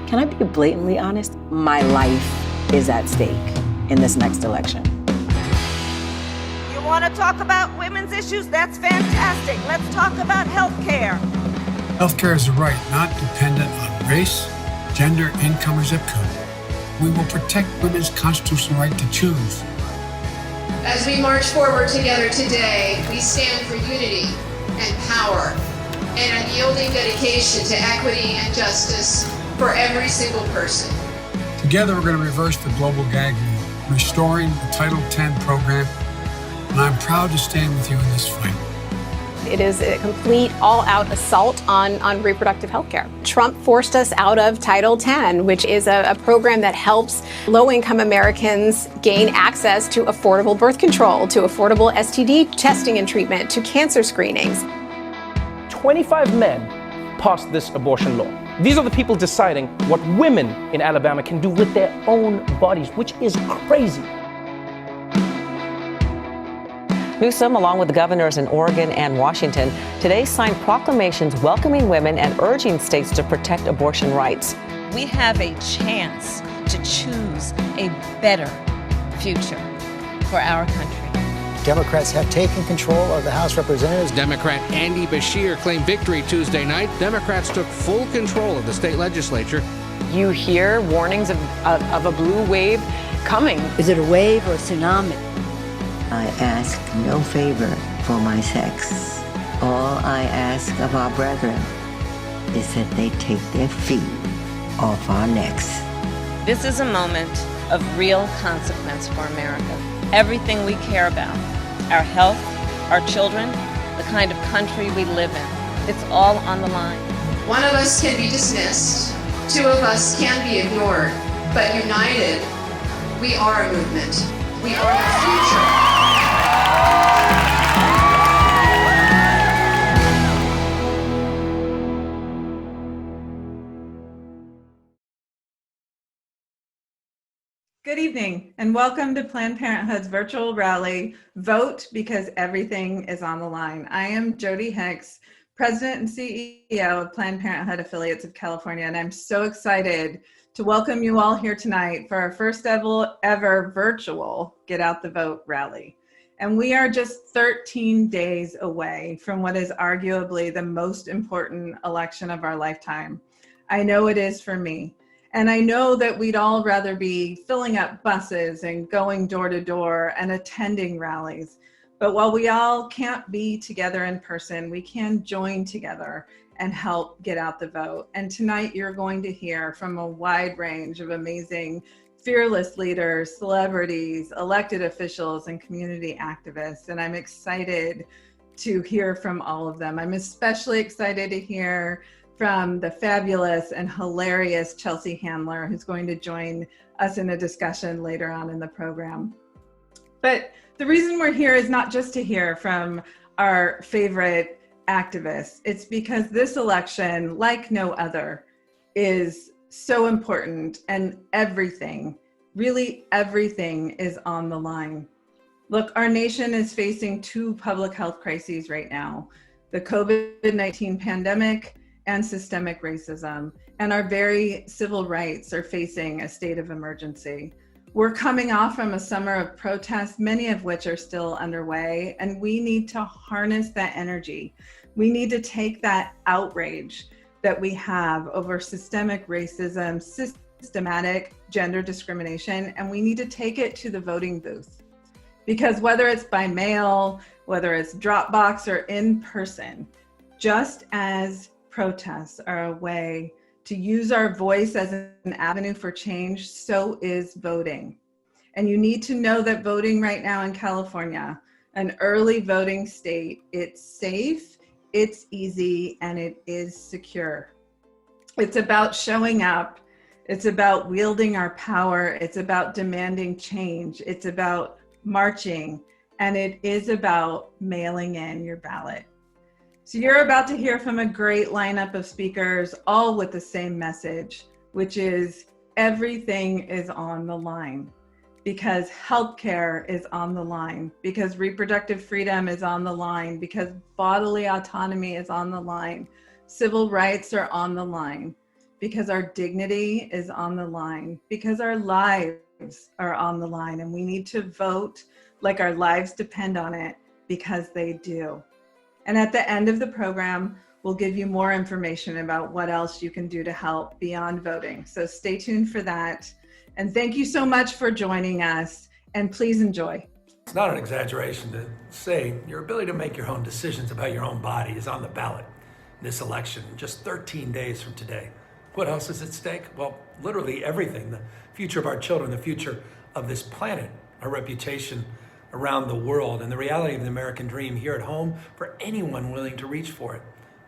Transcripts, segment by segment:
Can I be blatantly honest? My life is at stake in this next election. You want to talk about women's issues? That's fantastic. Let's talk about health care. Health care is a right not dependent on race, gender, income, or zip code. We will protect women's constitutional right to choose. As we march forward together today, we stand for unity and power and unyielding dedication to equity and justice for every single person. Together, we're going to reverse the global gag rule, restoring the Title X program, and I'm proud to stand with you in this fight. It is a complete, all-out assault on reproductive health care. Trump forced us out of Title X, which is a program that helps low-income Americans gain access to affordable birth control, to affordable STD testing and treatment, to cancer screenings. 25 men passed this abortion law. These are the people deciding what women in Alabama can do with their own bodies, which is crazy. Newsom, along with the governors in Oregon and Washington, today signed proclamations welcoming women and urging states to protect abortion rights. We have a chance to choose a better future for our country. Democrats have taken control of the House of Representatives. Democrat Andy Beshear claimed victory Tuesday night. Democrats took full control of the state legislature. You hear warnings of a blue wave coming. Is it a wave or a tsunami? I ask no favor for my sex. All I ask of our brethren is that they take their feet off our necks. This is a moment of real consequence for America. Everything we care about, our health, our children, the kind of country we live in, it's all on the line. One of us can be dismissed, two of us can be ignored, but united, we are a movement. We are the future. Good evening and welcome to Planned Parenthood's virtual rally, Vote Because Everything is on the Line. I am Jody Hicks, President and CEO of Planned Parenthood Affiliates of California, and I'm so excited to welcome you all here tonight for our first ever virtual Get Out the Vote rally. And we are just 13 days away from what is arguably the most important election of our lifetime. I know it is for me. And I know that we'd all rather be filling up buses and going door to door and attending rallies. But while we all can't be together in person, we can join together and help get out the vote. And tonight you're going to hear from a wide range of amazing, fearless leaders, celebrities, elected officials, and community activists. And I'm excited to hear from all of them. I'm especially excited to hear from the fabulous and hilarious Chelsea Handler, who's going to join us in a discussion later on in the program. But the reason we're here is not just to hear from our favorite activists. It's because this election, like no other, is so important, and everything, really everything, is on the line. Look, our nation is facing two public health crises right now: the COVID-19 pandemic and systemic racism, and our very civil rights are facing a state of emergency. We're coming off from a summer of protests, many of which are still underway, and we need to harness that energy. We need to take that outrage that we have over systemic racism, systematic gender discrimination, and we need to take it to the voting booth. Because whether it's by mail, whether it's Dropbox or in person, just as protests are a way to use our voice as an avenue for change, so is voting. And you need to know that voting right now in California, an early voting state, it's safe, it's easy, and it is secure. It's about showing up. It's about wielding our power. It's about demanding change. It's about marching, and it is about mailing in your ballot. So you're about to hear from a great lineup of speakers, all with the same message, which is everything is on the line. Because healthcare is on the line, because reproductive freedom is on the line, because bodily autonomy is on the line, civil rights are on the line, because our dignity is on the line, because our lives are on the line, and we need to vote like our lives depend on it, because they do. And at the end of the program, we'll give you more information about what else you can do to help beyond voting. So stay tuned for that. And thank you so much for joining us, and please enjoy. It's not an exaggeration to say your ability to make your own decisions about your own body is on the ballot in this election in just 13 days from today. What else is at stake? Well, literally everything. The future of our children, the future of this planet, our reputation around the world, and the reality of the American dream here at home for anyone willing to reach for it.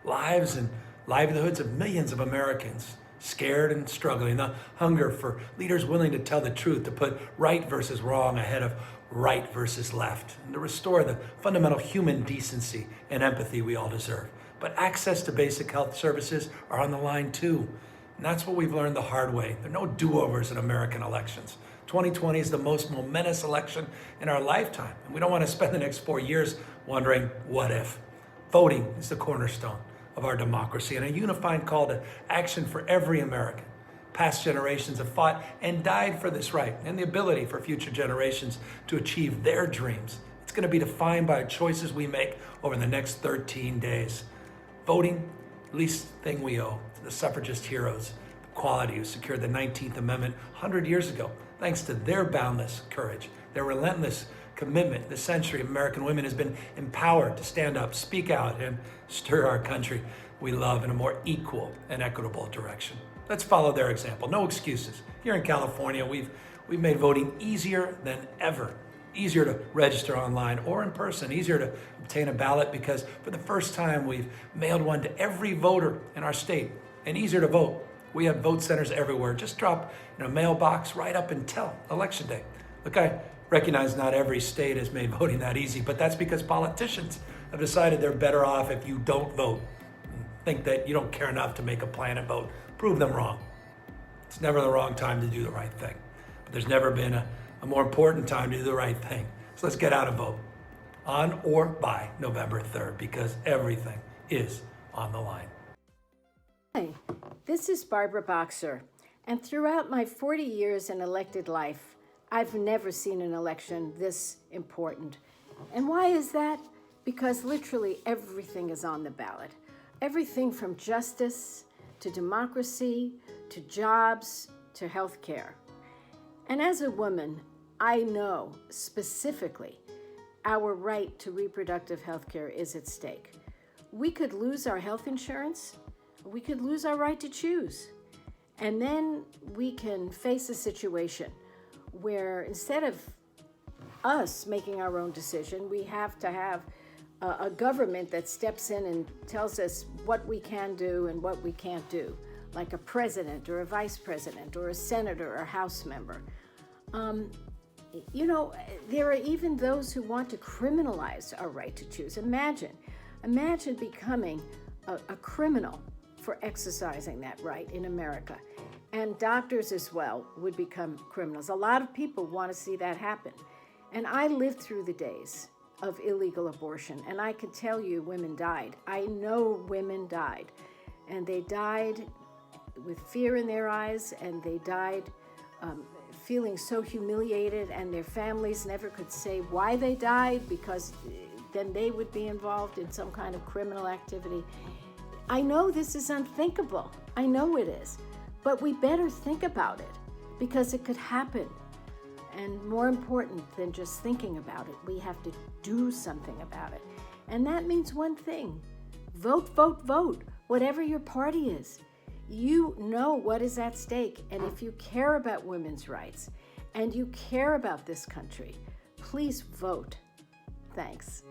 Lives and livelihoods of millions of Americans scared and struggling, the hunger for leaders willing to tell the truth, to put right versus wrong ahead of right versus left, and to restore the fundamental human decency and empathy we all deserve. But access to basic health services are on the line too. And that's what we've learned the hard way. There are no do-overs in American elections. 2020 is the most momentous election in our lifetime, and we don't want to spend the next 4 years wondering, what if? Voting is the cornerstone of our democracy and a unifying call to action for every American. Past generations have fought and died for this right and the ability for future generations to achieve their dreams. It's going to be defined by choices we make over the next 13 days. Voting, least thing we owe to the suffragist heroes, the equality who secured the 19th Amendment 100 years ago. Thanks to their boundless courage, their relentless commitment, this century of American women has been empowered to stand up, speak out, and stir our country we love in a more equal and equitable direction. Let's follow their example. No excuses. Here in California, we've made voting easier than ever. Easier to register online or in person, easier to obtain a ballot because for the first time we've mailed one to every voter in our state, and easier to vote. We have vote centers everywhere. Just drop in a mailbox right up until Election Day. Look, I recognize not every state has made voting that easy, but that's because politicians have decided they're better off if you don't vote. Think that you don't care enough to make a plan and vote. Prove them wrong. It's never the wrong time to do the right thing. But there's never been a more important time to do the right thing. So let's get out and vote on or by November 3rd, because everything is on the line. Hi, this is Barbara Boxer, and throughout my 40 years in elected life, I've never seen an election this important. And why is that? Because literally everything is on the ballot. Everything from justice to democracy to jobs to health care. And as a woman, I know specifically our right to reproductive health care is at stake. We could lose our health insurance. We could lose our right to choose. And then we can face a situation where instead of us making our own decision, we have to have a government that steps in and tells us what we can do and what we can't do, like a president or a vice president or a senator or a House member. You know, there are even those who want to criminalize our right to choose. Imagine becoming a criminal for exercising that right in America. And doctors as well would become criminals. A lot of people want to see that happen. And I lived through the days of illegal abortion, and I can tell you women died. I know women died, and they died with fear in their eyes, and they died feeling so humiliated, and their families never could say why they died, because then they would be involved in some kind of criminal activity. I know this is unthinkable. I know it is. But we better think about it, because it could happen. And more important than just thinking about it, we have to do something about it. And that means one thing: vote, vote, vote, whatever your party is. You know what is at stake. And if you care about women's rights and you care about this country, please vote. Thanks.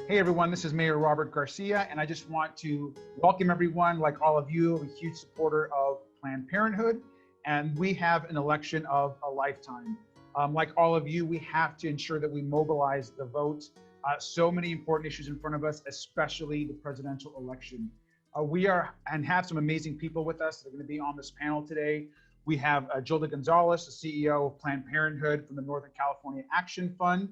Hey everyone, this is Mayor Robert Garcia, and I just want to welcome everyone. Like all of you, I'm a huge supporter of Planned Parenthood, and we have an election of a lifetime. Like all of you, we have to ensure that we mobilize the vote. So many important issues in front of us, especially the presidential election. We have some amazing people with us that are going to be on this panel today. We have Gilda Gonzalez, the CEO of Planned Parenthood from the Northern California Action Fund.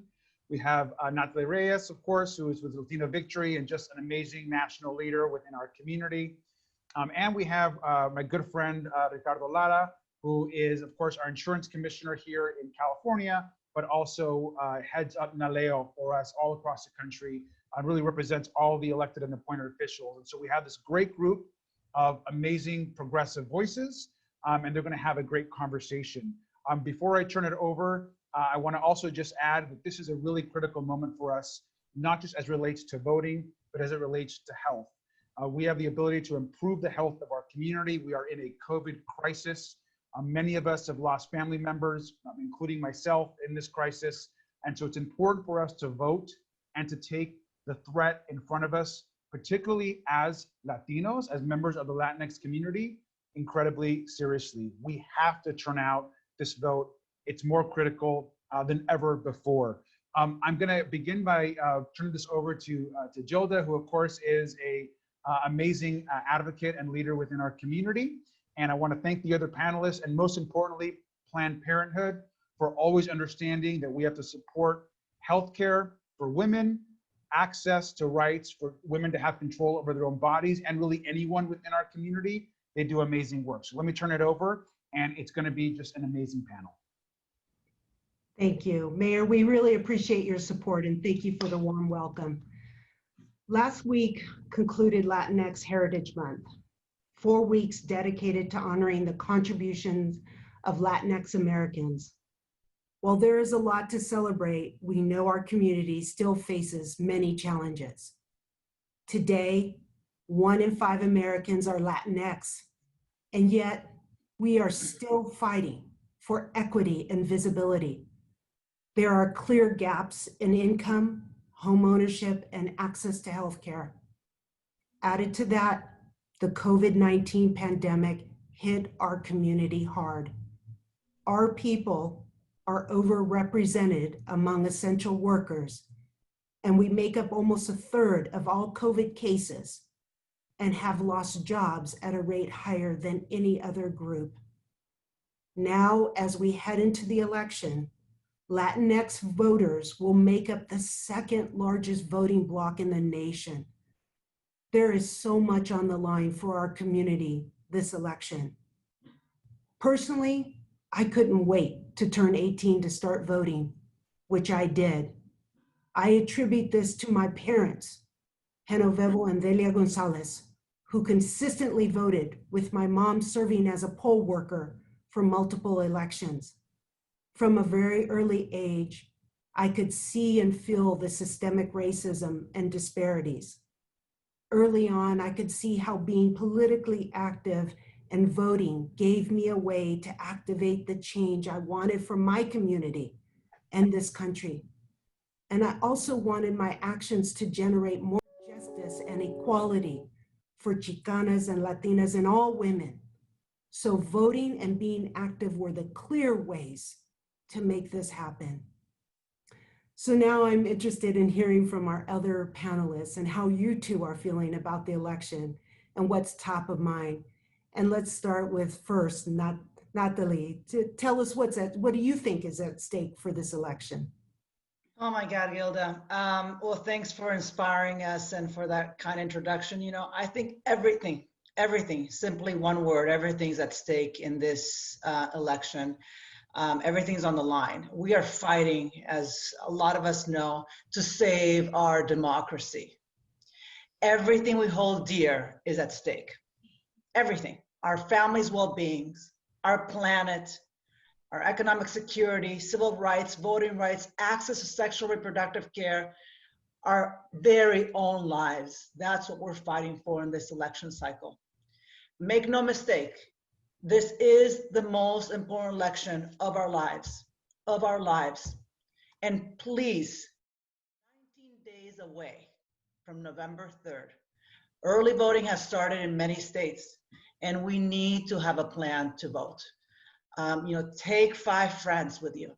We have Natalie Reyes, of course, who is with Latino Victory and just an amazing national leader within our community. And we have my good friend, Ricardo Lara, who is, of course, our insurance commissioner here in California, but also heads up NALEO for us all across the country, really represents all the elected and appointed officials. And so we have this great group of amazing progressive voices, and they're gonna have a great conversation. Before I turn it over, I wanna also just add that this is a really critical moment for us, not just as relates to voting, but as it relates to health. We have the ability to improve the health of our community. We are in a COVID crisis. Many of us have lost family members, including myself, in this crisis. And so it's important for us to vote and to take the threat in front of us, particularly as Latinos, as members of the Latinx community, incredibly seriously. We have to turn out this vote. It's more critical than ever before. I'm gonna begin by turning this over to Gilda, who of course is a amazing advocate and leader within our community. And I want to thank the other panelists and most importantly, Planned Parenthood, for always understanding that we have to support healthcare for women, access to rights for women to have control over their own bodies, and really anyone within our community. They do amazing work. So let me turn it over, and it's going to be just an amazing panel. Thank you. Mayor, we really appreciate your support and thank you for the warm welcome. Last week concluded Latinx Heritage Month, 4 weeks dedicated to honoring the contributions of Latinx Americans. While there is a lot to celebrate, we know our community still faces many challenges. Today, 1 in 5 Americans are Latinx, and yet we are still fighting for equity and visibility. There are clear gaps in income, home ownership, and access to healthcare. Added to that, the COVID-19 pandemic hit our community hard. Our people are overrepresented among essential workers, and we make up almost 1/3 of all COVID cases and have lost jobs at a rate higher than any other group. Now, as we head into the election, Latinx voters will make up the 2nd largest voting bloc in the nation. There is so much on the line for our community this election. Personally, I couldn't wait to turn 18 to start voting, which I did. I attribute this to my parents, Genovevo and Delia Gonzalez, who consistently voted, with my mom serving as a poll worker for multiple elections. From a very early age, I could see and feel the systemic racism and disparities. Early on, I could see how being politically active and voting gave me a way to activate the change I wanted for my community and this country. And I also wanted my actions to generate more justice and equality for Chicanas and Latinas and all women. So voting and being active were the clear ways to make this happen. So now I'm interested in hearing from our other panelists and how you two are feeling about the election and what's top of mind. And let's start with first, Natalie, to tell us what do you think is at stake for this election? Oh my God, Gilda. Well, thanks for inspiring us and for that kind introduction. You know, I think everything, simply one word, everything's at stake in this election. Everything's on the line. We are fighting, as a lot of us know, to save our democracy. Everything we hold dear is at stake. Everything. Our families' well-being, our planet, our economic security, civil rights, voting rights, access to sexual reproductive care, our very own lives. That's what we're fighting for in this election cycle. Make no mistake, this is the most important election of our lives. And please, 19 days away from November 3rd, early voting has started in many states, and we need to have a plan to vote. Take 5 friends with you,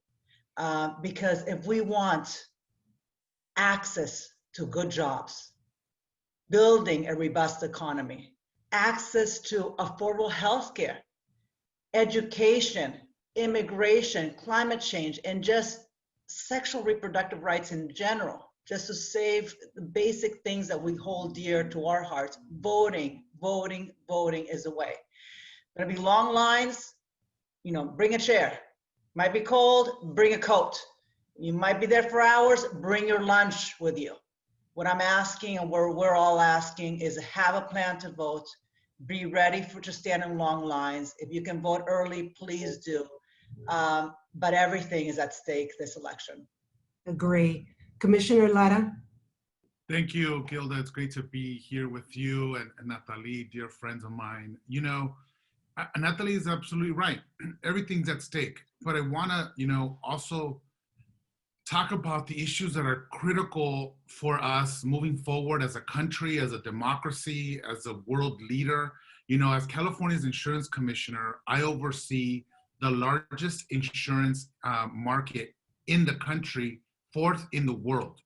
because if we want access to good jobs, building a robust economy, access to affordable health care, education, immigration, climate change, and just sexual reproductive rights in general, just to save the basic things that we hold dear to our hearts. Voting is the way. There'll be long lines, bring a chair. Might be cold, bring a coat. You might be there for hours, bring your lunch with you. What I'm asking, and we're all asking, is have a plan to vote. Be ready to stand in long lines. If you can vote early, please do. But everything is at stake this election. Agree. Commissioner Lara? Thank you, Gilda. It's great to be here with you and Natalie, dear friends of mine. Natalie is absolutely right. Everything's at stake. But I want to, also talk about the issues that are critical for us moving forward as a country, as a democracy, as a world leader. As California's insurance commissioner, I oversee the largest insurance market in the country, 4th in the world.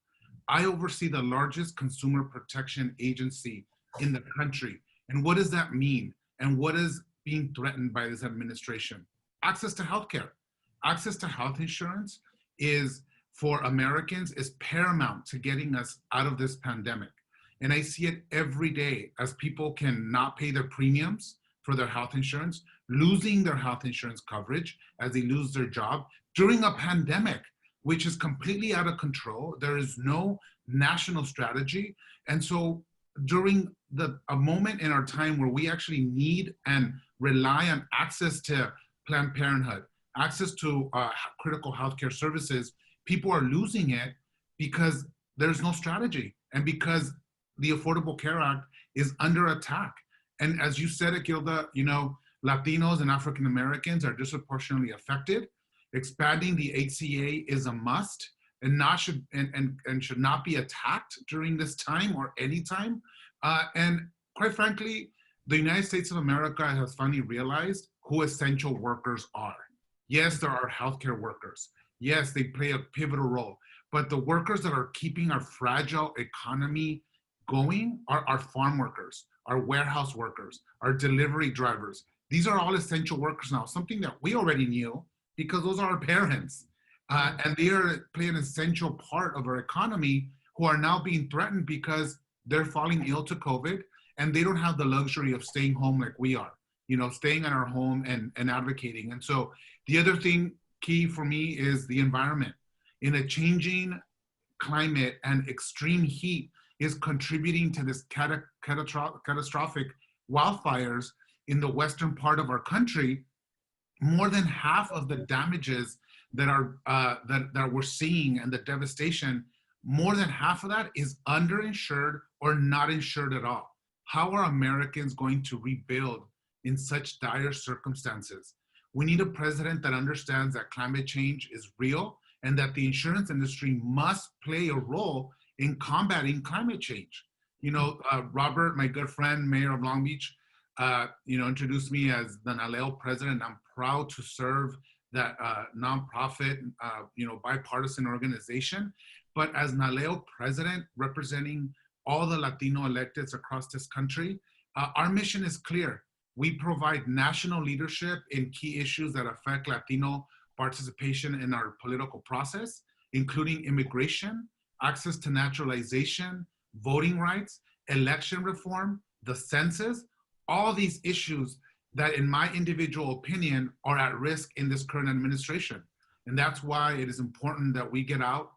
I oversee the largest consumer protection agency in the country. And what does that mean? And what is being threatened by this administration? Access to healthcare. Access to health insurance for Americans is paramount to getting us out of this pandemic. And I see it every day as people can not pay their premiums for their health insurance, losing their health insurance coverage as they lose their job during a pandemic, which is completely out of control. There is no national strategy. And so during a moment in our time where we actually need and rely on access to Planned Parenthood, access to critical healthcare services, people are losing it because there's no strategy and because the Affordable Care Act is under attack. And as you said it, Gilda, Latinos and African Americans are disproportionately affected. Expanding the HCA is a must and should not be attacked during this time or any time. And quite frankly, the United States of America has finally realized who essential workers are. Yes, there are healthcare workers. Yes, they play a pivotal role. But the workers that are keeping our fragile economy going are our farm workers, our warehouse workers, our delivery drivers. These are all essential workers now, something that we already knew because those are our parents. And they play an essential part of our economy who are now being threatened because they're falling ill to COVID and they don't have the luxury of staying home like we are, staying in our home and advocating. And so the other thing key for me is the environment. In a changing climate and extreme heat is contributing to this catastrophic wildfires in the western part of our country. More than half of the damages that we're seeing and the devastation, more than half of that is underinsured or not insured at all. How are Americans going to rebuild in such dire circumstances? We need a president that understands that climate change is real and that the insurance industry must play a role in combating climate change. Robert, my good friend, mayor of Long Beach, introduced me as the NALEO president. I'm proud to serve that nonprofit, bipartisan organization. But as NALEO president, representing all the Latino electeds across this country, our mission is clear. We provide national leadership in key issues that affect Latino participation in our political process, including immigration, access to naturalization, voting rights, election reform, the census, all these issues that, in my individual opinion, are at risk in this current administration. And that's why it is important that we get out,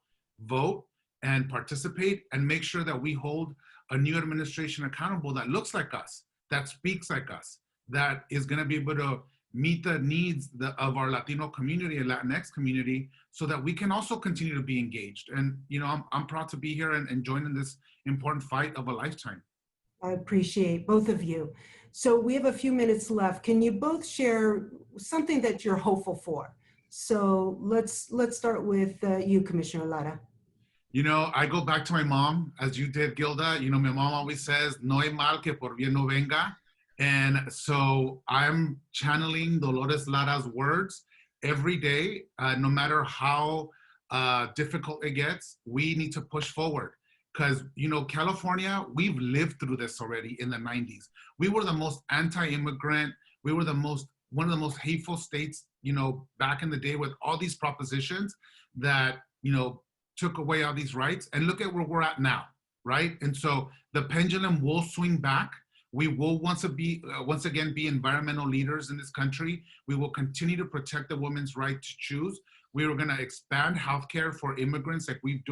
vote, and participate, and make sure that we hold a new administration accountable that looks like us, that speaks like us, that is going to be able to meet the needs of our Latino community and Latinx community so that we can also continue to be engaged. And, I'm proud to be here and join in this important fight of a lifetime. I appreciate both of you. So we have a few minutes left. Can you both share something that you're hopeful for? So let's start with you, Commissioner Lara. I go back to my mom, as you did, Gilda. My mom always says, no hay mal que por bien no venga. And so I'm channeling Dolores Lara's words every day, no matter how difficult it gets. We need to push forward because, California, we've lived through this already in the 90s. We were the most anti-immigrant. We one of the most hateful states, you know, back in the day with all these propositions that, you know, took away all these rights. And look at where we're at now, right? And so the pendulum will swing back. We will once again be environmental leaders in this country. We will continue to protect the woman's right to choose. We are going to expand healthcare for immigrants like we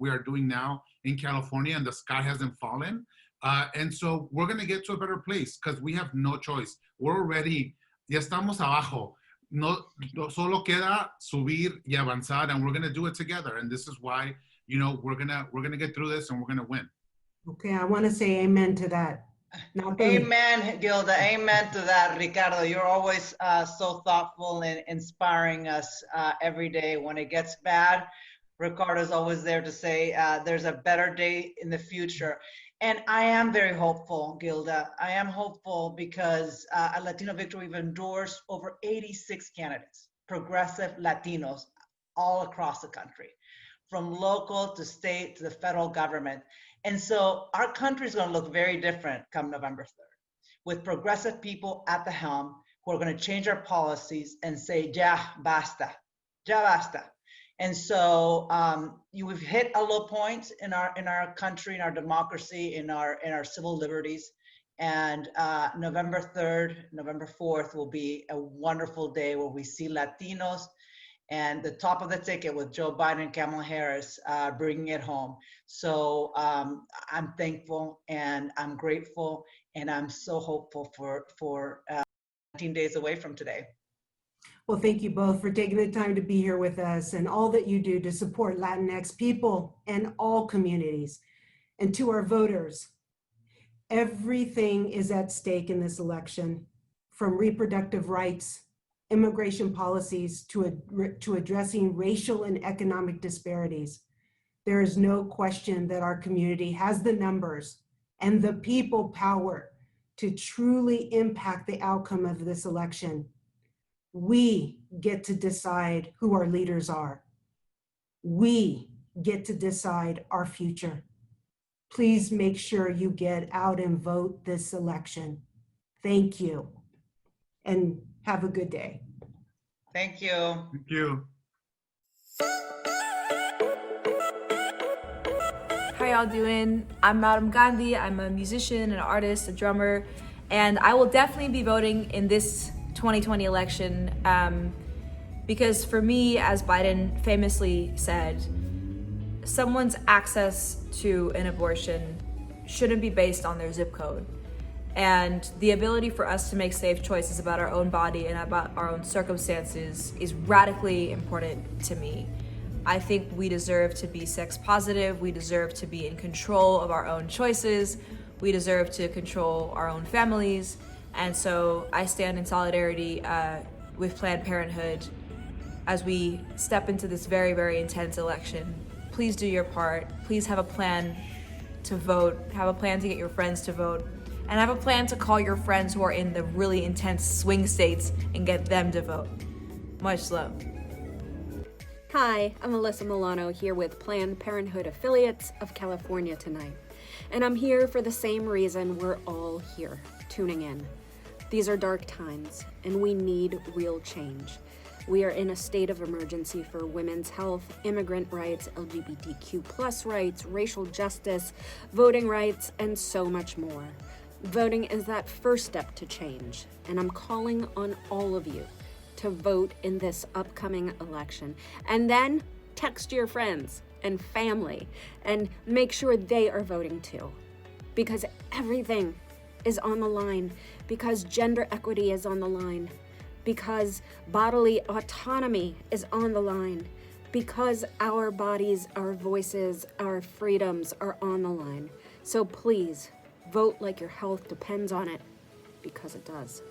are doing now in California, and the sky hasn't fallen. And so we're going to get to a better place because we have no choice. We're already, ya estamos abajo. No solo queda subir y avanzar, and we're going to do it together. And this is why, you know, we're going to get through this and we're going to win. Okay, I want to say amen to that. Amen, Gilda. Amen to that, Ricardo. You're always so thoughtful and inspiring us every day. When it gets bad, Ricardo's always there to say there's a better day in the future. And I am very hopeful, Gilda. I am hopeful because at Latino Victory, we've endorsed over 86 candidates, progressive Latinos, all across the country, from local to state to the federal government. And so our country is going to look very different come November 3rd, with progressive people at the helm who are going to change our policies and say, ya basta, ya basta. And so we've hit a low point in our country, in our democracy, in our civil liberties. And November 3rd, November 4th will be a wonderful day where we see Latinos and the top of the ticket with Joe Biden and Kamala Harris bringing it home. So I'm thankful and I'm grateful and I'm so hopeful for 19 days away from today. Well, thank you both for taking the time to be here with us and all that you do to support Latinx people and all communities. And to our voters, everything is at stake in this election, from reproductive rights, immigration policies, to addressing racial and economic disparities. There is no question that our community has the numbers and the people power to truly impact the outcome of this election. We get to decide who our leaders are. We get to decide our future. Please make sure you get out and vote this election. Thank you, and have a good day. Thank you. Thank you. How y'all doing? I'm Madam Gandhi. I'm a musician, an artist, a drummer, and I will definitely be voting in this 2020 election because for me, as Biden famously said, someone's access to an abortion shouldn't be based on their zip code. And the ability for us to make safe choices about our own body and about our own circumstances is radically important to me. I think we deserve to be sex positive. We deserve to be in control of our own choices. We deserve to control our own families. And so I stand in solidarity with Planned Parenthood as we step into this very, very intense election. Please do your part. Please have a plan to vote. Have a plan to get your friends to vote. And have a plan to call your friends who are in the really intense swing states and get them to vote. Much love. Hi, I'm Alyssa Milano here with Planned Parenthood Affiliates of California tonight. And I'm here for the same reason we're all here, tuning in. These are dark times, and we need real change. We are in a state of emergency for women's health, immigrant rights, LGBTQ+ rights, racial justice, voting rights, and so much more. Voting is that first step to change, and I'm calling on all of you to vote in this upcoming election. And then text your friends and family and make sure they are voting too. Because everything is on the line, because gender equity is on the line, because bodily autonomy is on the line, because our bodies, our voices, our freedoms are on the line. So please, vote like your health depends on it, because it does.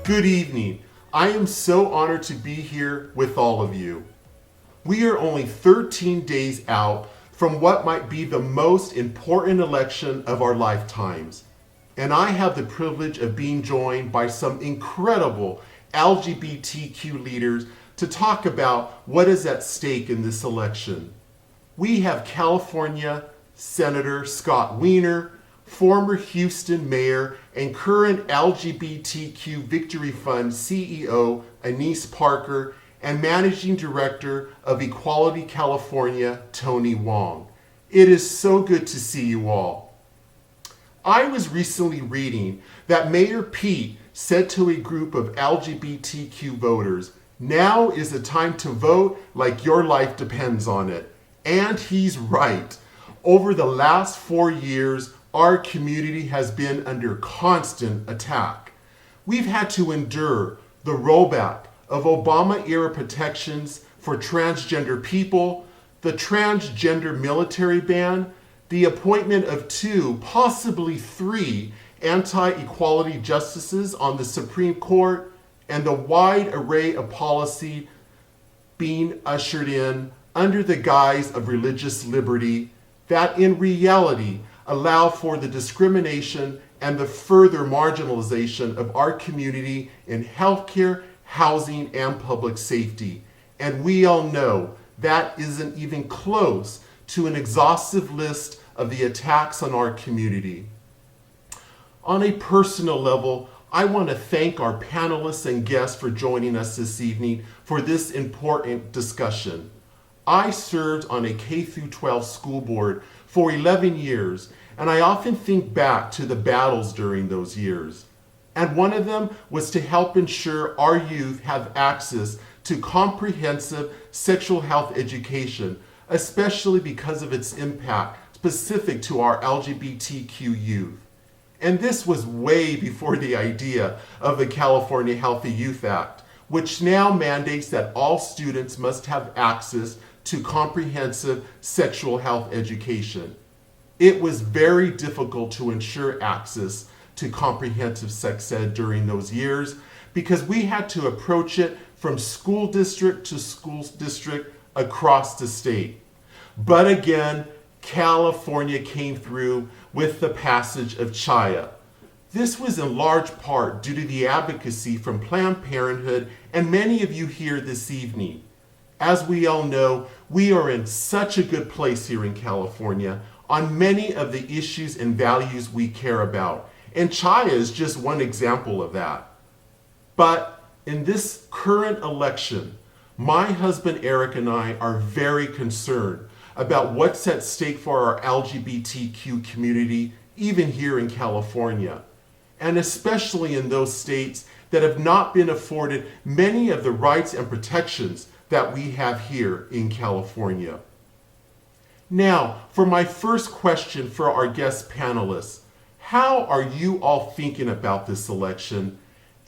Good evening. I am so honored to be here with all of you. We are only 13 days out from what might be the most important election of our lifetimes. And I have the privilege of being joined by some incredible LGBTQ leaders to talk about what is at stake in this election. We have California Senator Scott Wiener, former Houston mayor and current LGBTQ Victory Fund CEO Anise Parker, and managing director of Equality California, Tony Wong. It is so good to see you all. I was recently reading that Mayor Pete said to a group of LGBTQ voters, "Now is the time to vote like your life depends on it." And he's right. Over the last 4 years, our community has been under constant attack. We've had to endure the rollback of Obama-era protections for transgender people, the transgender military ban, the appointment of 2, possibly 3, anti-equality justices on the Supreme Court, and the wide array of policy being ushered in under the guise of religious liberty that in reality allow for the discrimination and the further marginalization of our community in healthcare, housing, and public safety. And we all know that isn't even close to an exhaustive list of the attacks on our community. On a personal level, I want to thank our panelists and guests for joining us this evening for this important discussion. I served on a K-12 school board for 11 years, and I often think back to the battles during those years. And one of them was to help ensure our youth have access to comprehensive sexual health education, especially because of its impact specific to our LGBTQ youth. And this was way before the idea of the California Healthy Youth Act, which now mandates that all students must have access to comprehensive sexual health education. It was very difficult to ensure access to comprehensive sex ed during those years because we had to approach it from school district to school district across the state. But again, California came through with the passage of CHIA. This was in large part due to the advocacy from Planned Parenthood and many of you here this evening. As we all know, we are in such a good place here in California on many of the issues and values we care about. And CHIA is just one example of that. But in this current election, my husband Eric and I are very concerned about what's at stake for our LGBTQ community, even here in California, and especially in those states that have not been afforded many of the rights and protections that we have here in California. Now, for my first question for our guest panelists, how are you all thinking about this election?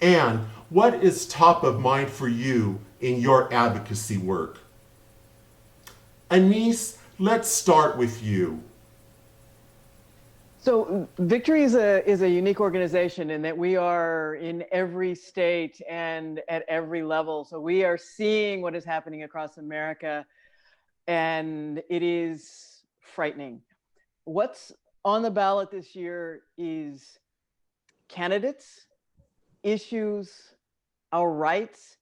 And what is top of mind for you in your advocacy work? Anise, let's start with you. So Victory is a unique organization in that we are in every state and at every level. So we are seeing what is happening across America, and it is frightening. What's on the ballot this year is candidates, issues, our rights,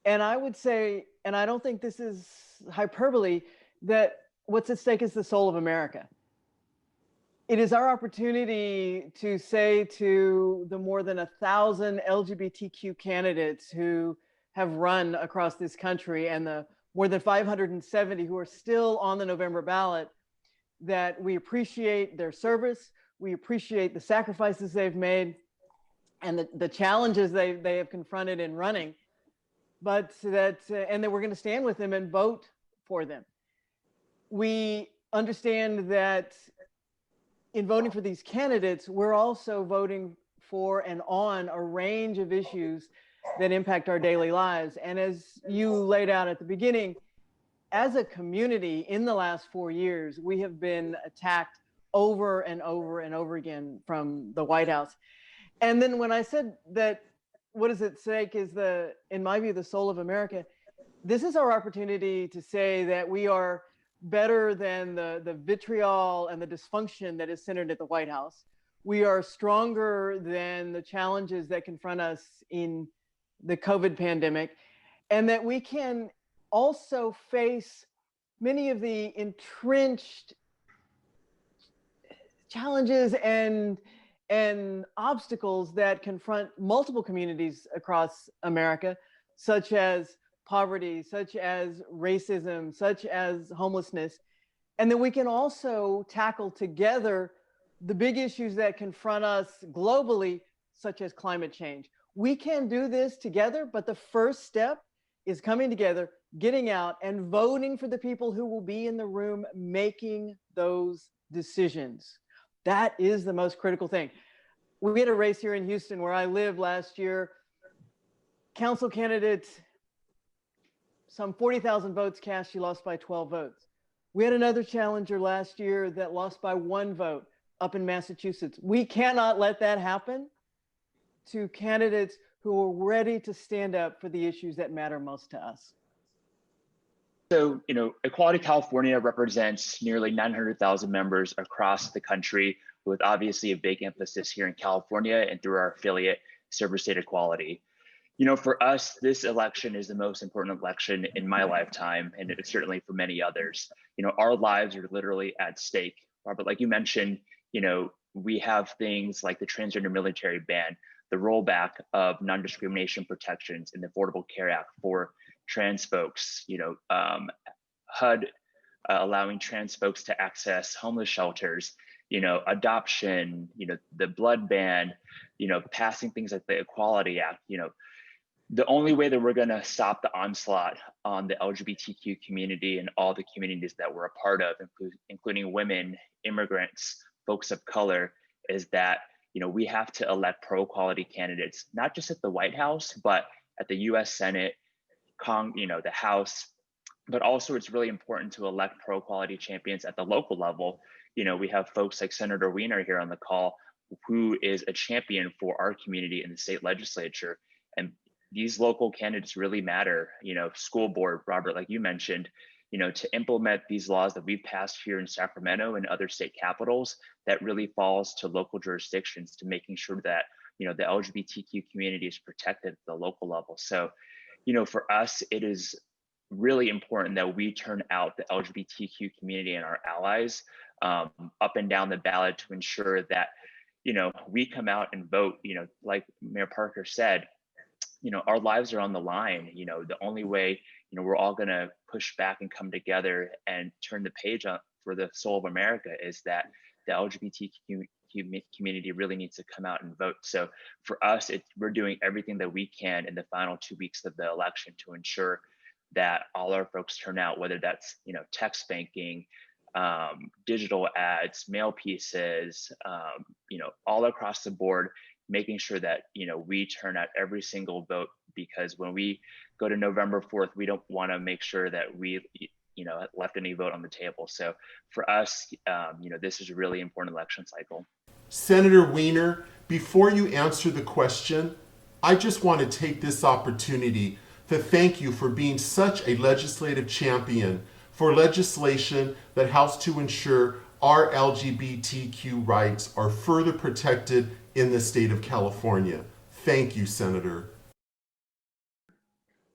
and I would say, and I don't think this is hyperbole, that what's at stake is the soul of America. It is our opportunity to say to the more than 1,000 LGBTQ candidates who have run across this country and the more than 570 who are still on the November ballot that we appreciate their service, we appreciate the sacrifices they've made and the challenges they have confronted in running, but that, and that we're going to stand with them and vote for them. We understand that in voting for these candidates, we're also voting for and on a range of issues that impact our daily lives. And as you laid out at the beginning, as a community in the last 4 years, we have been attacked over and over and over again from the White House. And then when I said that what is at stake is in my view, the soul of America, this is our opportunity to say that we are better than the vitriol and the dysfunction that is centered at the White House. We are stronger than the challenges that confront us in the COVID pandemic, and that we can also face many of the entrenched challenges and obstacles that confront multiple communities across America, such as poverty, such as racism, such as homelessness. And then we can also tackle together the big issues that confront us globally, such as climate change. We can do this together, but the first step is coming together, getting out, and voting for the people who will be in the room making those decisions. That is the most critical thing. We had a race here in Houston where I live last year. Council candidate, some 40,000 votes cast, she lost by 12 votes. We had another challenger last year that lost by 1 vote up in Massachusetts. We cannot let that happen to candidates who are ready to stand up for the issues that matter most to us. So, Equality California represents nearly 900,000 members across the country, with obviously a big emphasis here in California and through our affiliate, Silver State Equality. For us, this election is the most important election in my lifetime, and it's certainly for many others. Our lives are literally at stake. Robert, like you mentioned, we have things like the transgender military ban, the rollback of non-discrimination protections in the Affordable Care Act for trans folks, HUD allowing trans folks to access homeless shelters, adoption, the blood ban, passing things like the Equality Act. The only way that we're going to stop the onslaught on the LGBTQ community and all the communities that we're a part of, including women, immigrants, folks of color, is that we have to elect pro-equality candidates, not just at the White House, but at the U.S. Senate, the House, but also it's really important to elect pro-equality champions at the local level. We have folks like Senator Wiener here on the call, who is a champion for our community in the state legislature. And these local candidates really matter. School board, Robert, like you mentioned, to implement these laws that we've passed here in Sacramento and other state capitals, that really falls to local jurisdictions, to making sure that, the LGBTQ community is protected at the local level. So, for us, it is really important that we turn out the LGBTQ community and our allies up and down the ballot to ensure that, we come out and vote. Like Mayor Parker said, our lives are on the line. The only way, we're all going to push back and come together and turn the page on for the soul of America is that the LGBTQ community really needs to come out and vote. So for us, we're doing everything that we can in the final 2 weeks of the election to ensure that all our folks turn out, whether that's, text banking, digital ads, mail pieces, all across the board, making sure that, we turn out every single vote, because when we go to November 4th, we don't want to make sure that we, left any vote on the table. So for us, this is a really important election cycle. Senator Wiener, before you answer the question, I just want to take this opportunity to thank you for being such a legislative champion for legislation that helps to ensure our LGBTQ rights are further protected in the state of California. Thank you, Senator.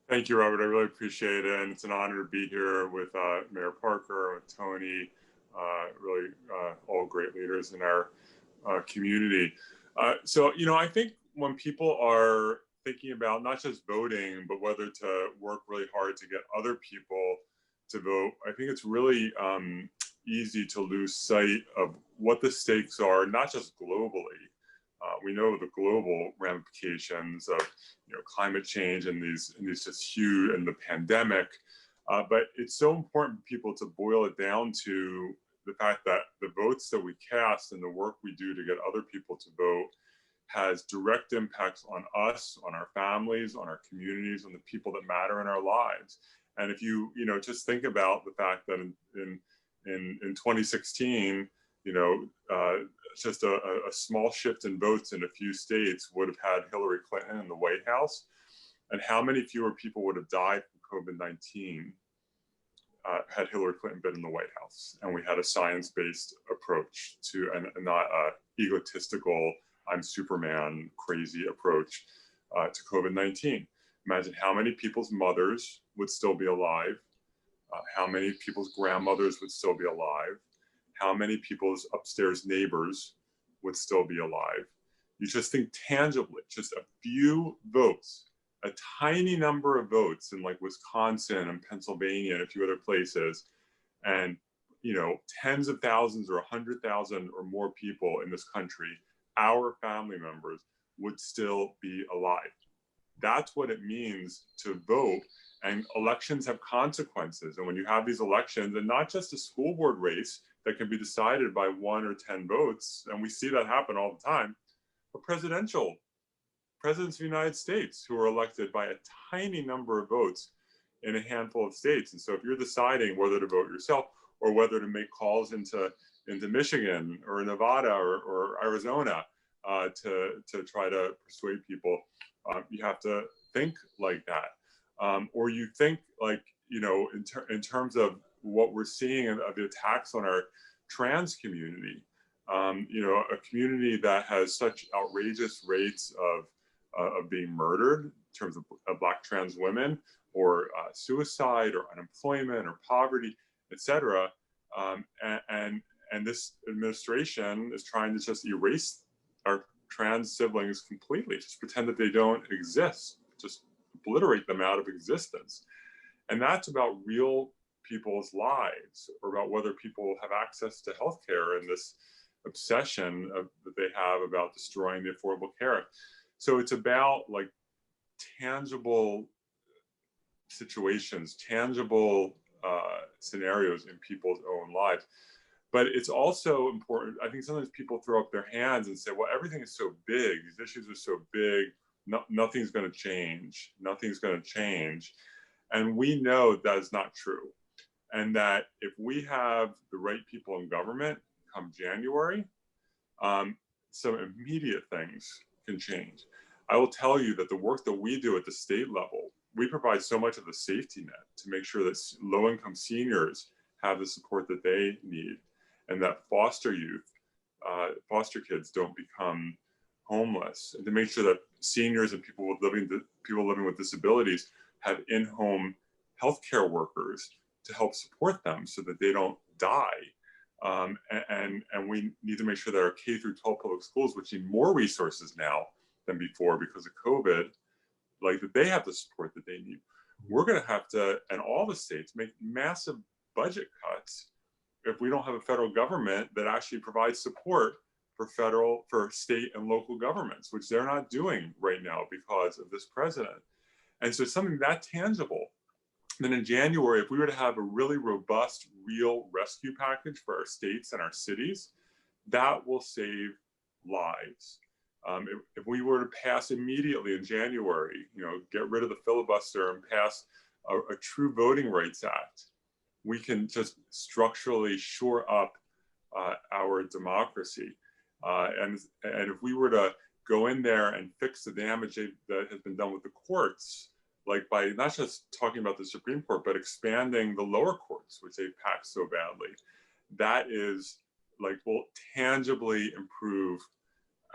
Thank you, Robert. I really appreciate it. And it's an honor to be here with Mayor Parker, with Tony, really all great leaders in our community. So, I think when people are thinking about not just voting, but whether to work really hard to get other people to vote, I think it's really easy to lose sight of what the stakes are, not just globally. We know the global ramifications of climate change and these just huge, and the pandemic, but it's so important for people to boil it down to the fact that the votes that we cast and the work we do to get other people to vote has direct impacts on us, on our families, on our communities, on the people that matter in our lives. And if you just think about the fact that in 2016, just a small shift in votes in a few states would have had Hillary Clinton in the White House, and how many fewer people would have died from COVID-19 had Hillary Clinton been in the White House, and we had a science-based approach to, and not a egotistical, I'm Superman crazy approach to COVID-19. Imagine how many people's mothers would still be alive, how many people's grandmothers would still be alive, how many people's upstairs neighbors would still be alive. You just think tangibly, just a few votes, a tiny number of votes in like Wisconsin and Pennsylvania and a few other places, and tens of thousands or 100,000 or more people in this country, our family members, would still be alive. That's what it means to vote. And elections have consequences. And when you have these elections, and not just a school board race that can be decided by 1 or 10 votes, and we see that happen all the time, but presidents of the United States who are elected by a tiny number of votes in a handful of states. And so if you're deciding whether to vote yourself or whether to make calls into Michigan or Nevada or Arizona to try to persuade people, you have to think like that. Or you think like, in terms of what we're seeing of the attacks on our trans community, a community that has such outrageous rates of being murdered in terms of Black trans women, or suicide, or unemployment, or poverty, etc. And this administration is trying to just erase our trans siblings completely, just pretend that they don't exist, just obliterate them out of existence. And that's about real people's lives, or about whether people have access to healthcare, and this obsession that they have about destroying the Affordable Care Act. So it's about like tangible situations, tangible scenarios in people's own lives. But it's also important, I think sometimes people throw up their hands and say, well, everything is so big, these issues are so big, nothing's going to change, nothing's going to change. And we know that is not true. And that if we have the right people in government come January, some immediate things can change. I will tell you that the work that we do at the state level, we provide so much of the safety net to make sure that low-income seniors have the support that they need, and that foster kids don't become homeless, and to make sure that seniors and people living with disabilities have in-home healthcare workers to help support them so that they don't die. And we need to make sure that our K through 12 public schools, which need more resources now than before because of COVID, like that they have the support that they need. We're going to have to, and all the states, make massive budget cuts if we don't have a federal government that actually provides support for state and local governments, which they're not doing right now because of this president. And so something that tangible. Then in January, if we were to have a really robust, real rescue package for our states and our cities, that will save lives. If we were to pass immediately in January, get rid of the filibuster and pass a true Voting Rights Act, we can just structurally shore up our democracy. And if we were to go in there and fix the damage that has been done with the courts, like by not just talking about the Supreme Court, but expanding the lower courts, which they've packed so badly, that is like will tangibly improve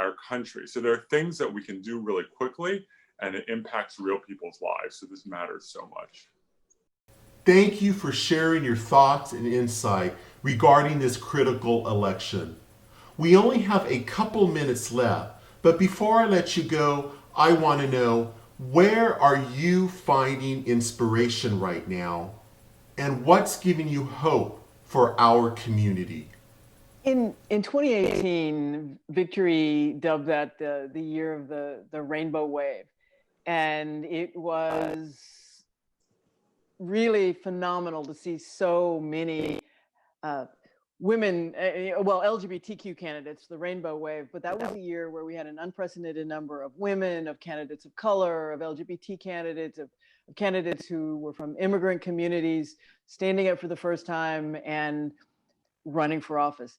our country. So there are things that we can do really quickly, and it impacts real people's lives. So this matters so much. Thank you for sharing your thoughts and insight regarding this critical election. We only have a couple minutes left, but before I let you go, I want to know, where are you finding inspiration right now? And what's giving you hope for our community? In 2018, Victory dubbed that the year of the rainbow wave. And it was really phenomenal to see so many women, LGBTQ candidates, the rainbow wave. But that was a year where we had an unprecedented number of women, of candidates of color, of LGBT candidates, of candidates who were from immigrant communities, standing up for the first time and running for office.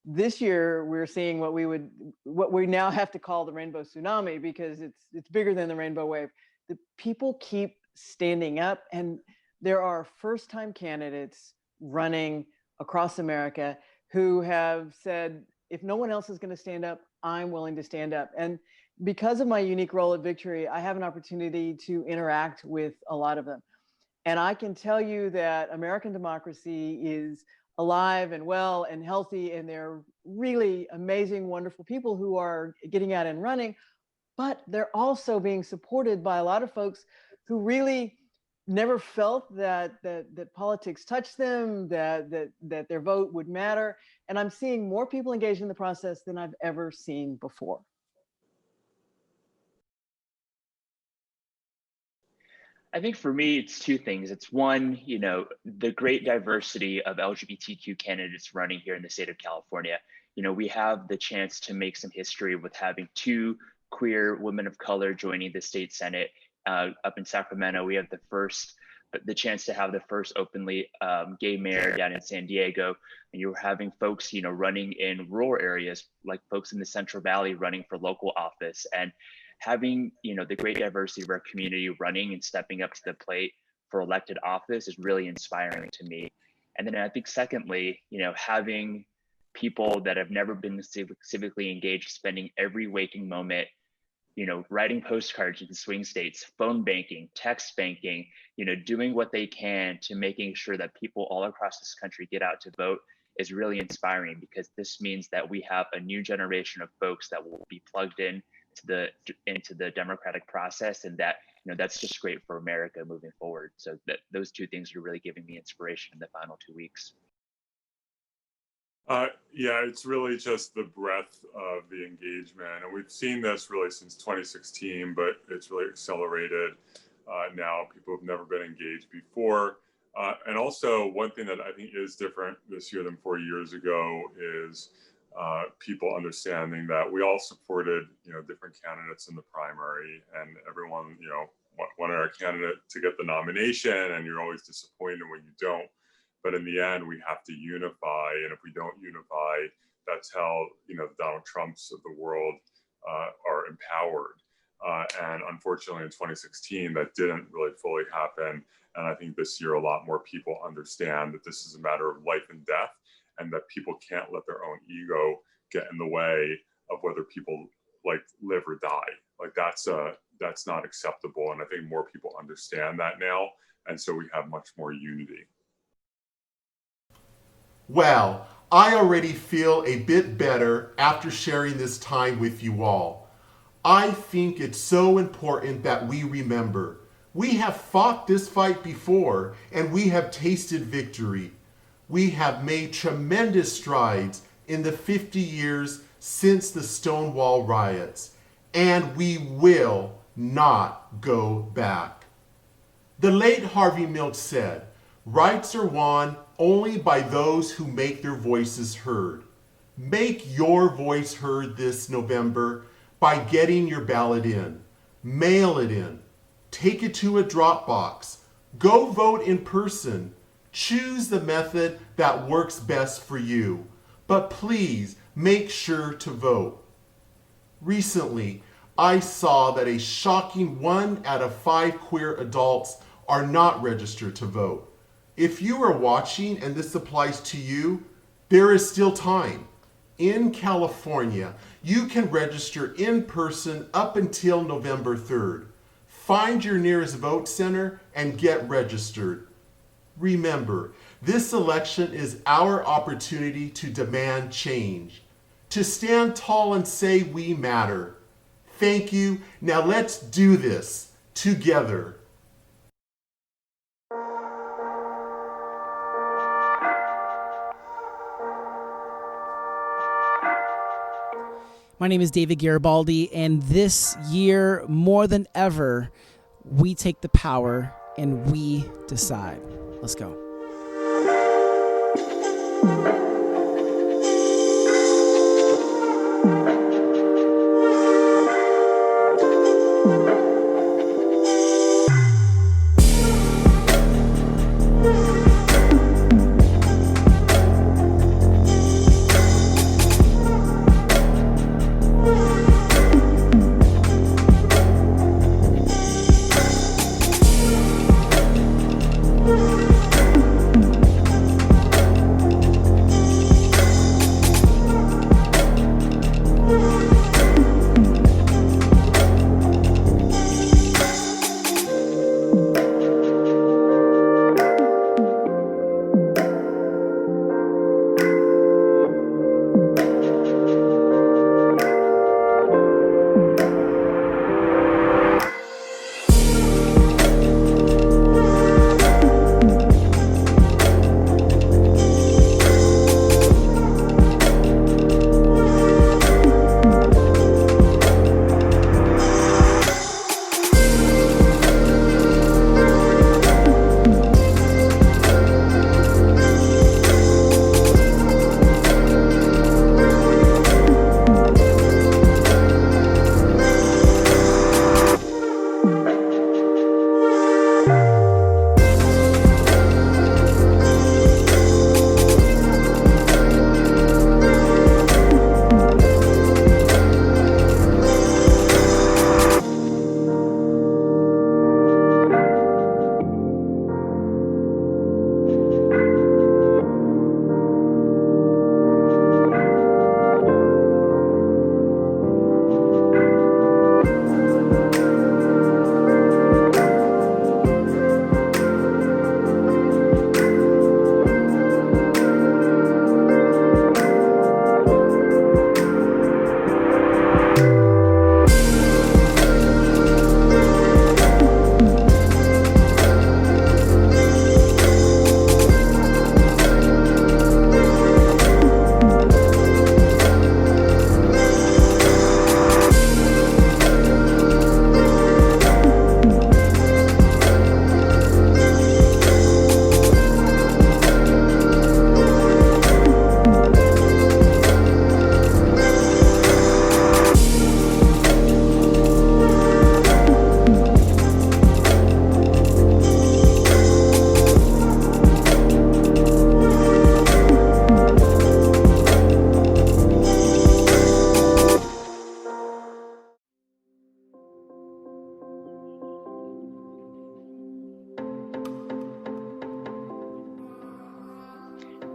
This year, we're seeing what we now have to call the rainbow tsunami, because it's bigger than the rainbow wave. The people keep standing up, and there are first-time candidates running across America who have said, if no one else is going to stand up, I'm willing to stand up. And because of my unique role at Victory, I have an opportunity to interact with a lot of them. And I can tell you that American democracy is alive and well and healthy, and they're really amazing, wonderful people who are getting out and running, but they're also being supported by a lot of folks who really never felt that politics touched them, that their vote would matter. And I'm seeing more people engaged in the process than I've ever seen before. I think for me, it's two things. It's one, the great diversity of LGBTQ candidates running here in the state of California. We have the chance to make some history with having two queer women of color joining the state Senate. Up in Sacramento, we have the chance to have the first openly gay mayor down in San Diego. And you're having folks, running in rural areas, like folks in the Central Valley running for local office, and having, the great diversity of our community running and stepping up to the plate for elected office is really inspiring to me. And then I think secondly, having people that have never been civically engaged, spending every waking moment, writing postcards in swing states, phone banking, text banking, doing what they can to making sure that people all across this country get out to vote is really inspiring, because this means that we have a new generation of folks that will be plugged in into the democratic process, and that that's just great for America moving forward. So those two things are really giving me inspiration in the final 2 weeks. Yeah, it's really just the breadth of the engagement, and we've seen this really since 2016, but it's really accelerated now. People have never been engaged before, and also one thing that I think is different this year than 4 years ago is people understanding that we all supported, different candidates in the primary, and everyone, wanted our candidate to get the nomination, and you're always disappointed when you don't. But in the end, we have to unify, and if we don't unify, that's how, the Donald Trumps of the world are empowered. And unfortunately, in 2016, that didn't really fully happen. And I think this year, a lot more people understand that this is a matter of life and death, and that people can't let their own ego get in the way of whether people live or die. That's not acceptable. And I think more people understand that now. And so we have much more unity. Well, I already feel a bit better after sharing this time with you all. I think it's so important that we remember we have fought this fight before, and we have tasted victory. We have made tremendous strides in the 50 years since the Stonewall riots, and we will not go back. The late Harvey Milk said, "Rights are won only by those who make their voices heard." Make your voice heard this November by getting your ballot in. Mail it in. Take it to a drop box. Go vote in person. Choose the method that works best for you. But please make sure to vote. Recently, I saw that a shocking 1 out of 5 queer adults are not registered to vote. If you are watching and this applies to you, there is still time. In California, you can register in person up until November 3rd. Find your nearest vote center and get registered. Remember, this election is our opportunity to demand change, to stand tall and say we matter. Thank you. Now let's do this together. My name is David Garibaldi, and this year, more than ever, we take the power and we decide. Let's go.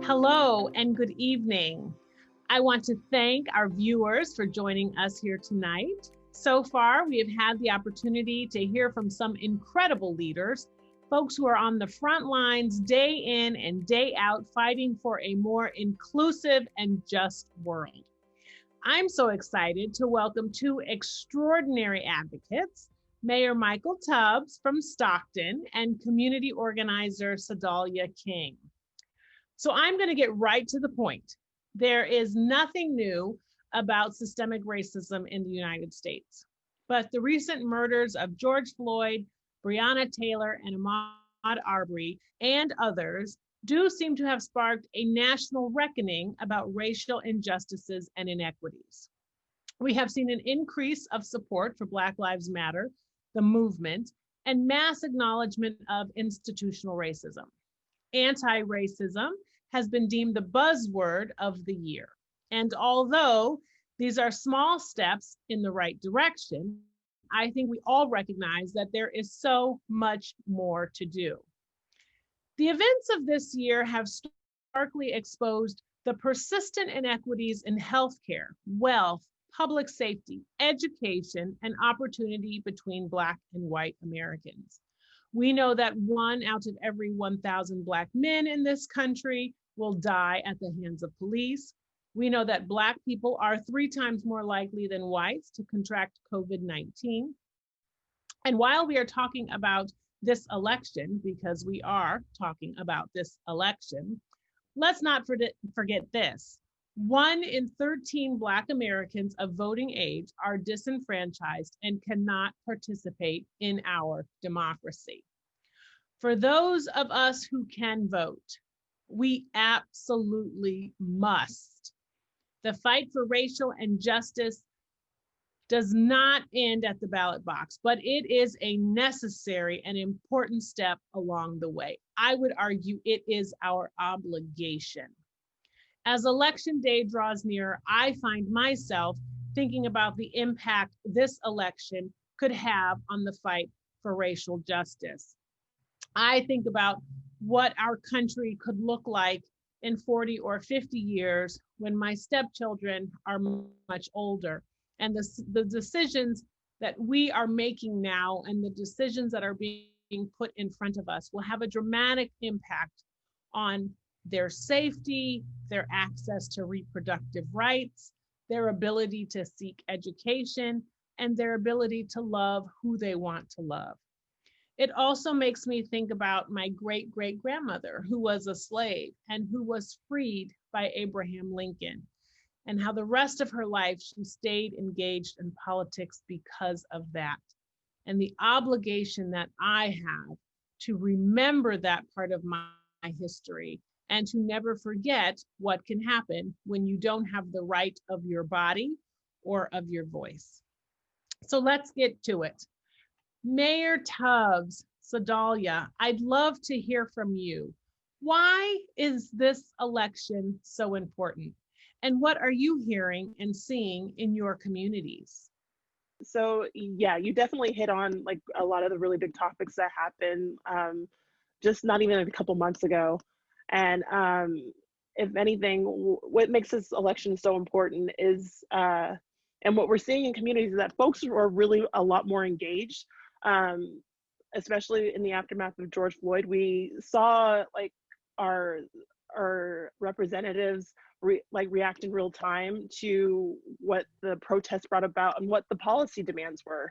Hello and good evening. I want to thank our viewers for joining us here tonight. So far, we have had the opportunity to hear from some incredible leaders, folks who are on the front lines day in and day out fighting for a more inclusive and just world. I'm so excited to welcome two extraordinary advocates, Mayor Michael Tubbs from Stockton and community organizer Sedalia King. So I'm going to get right to the point. There is nothing new about systemic racism in the United States, but the recent murders of George Floyd, Breonna Taylor, and Ahmaud Arbery, and others do seem to have sparked a national reckoning about racial injustices and inequities. We have seen an increase of support for Black Lives Matter, the movement, and mass acknowledgement of institutional racism. Anti-racism has been deemed the buzzword of the year. And although these are small steps in the right direction, I think we all recognize that there is so much more to do. The events of this year have starkly exposed the persistent inequities in healthcare, wealth, public safety, education, and opportunity between Black and white Americans. We know that 1 out of every 1,000 Black men in this country will die at the hands of police. We know that Black people are 3 times more likely than whites to contract COVID-19. And while we are talking about this election, because we are talking about this election, let's not forget this. 1 in 13 Black Americans of voting age are disenfranchised and cannot participate in our democracy. For those of us who can vote, we absolutely must. The fight for racial injustice does not end at the ballot box, but it is a necessary and important step along the way. I would argue it is our obligation. As election day draws near, I find myself thinking about the impact this election could have on the fight for racial justice. I think about what our country could look like in 40 or 50 years when my stepchildren are much older, and the decisions that we are making now and the decisions that are being put in front of us will have a dramatic impact on their safety, their access to reproductive rights, their ability to seek education, and their ability to love who they want to love. It also makes me think about my great-great-grandmother who was a slave and who was freed by Abraham Lincoln, and how the rest of her life she stayed engaged in politics because of that. And the obligation that I have to remember that part of my history and to never forget what can happen when you don't have the right of your body or of your voice. So let's get to it. Mayor Tubbs, Sedalia, I'd love to hear from you. Why is this election so important? And what are you hearing and seeing in your communities? So yeah, you definitely hit on like a lot of the really big topics that happened just not even a couple months ago. And if anything, what makes this election so important is, and what we're seeing in communities is that folks are really a lot more engaged, especially in the aftermath of George Floyd. We saw like our representatives react in real time to what the protests brought about and what the policy demands were.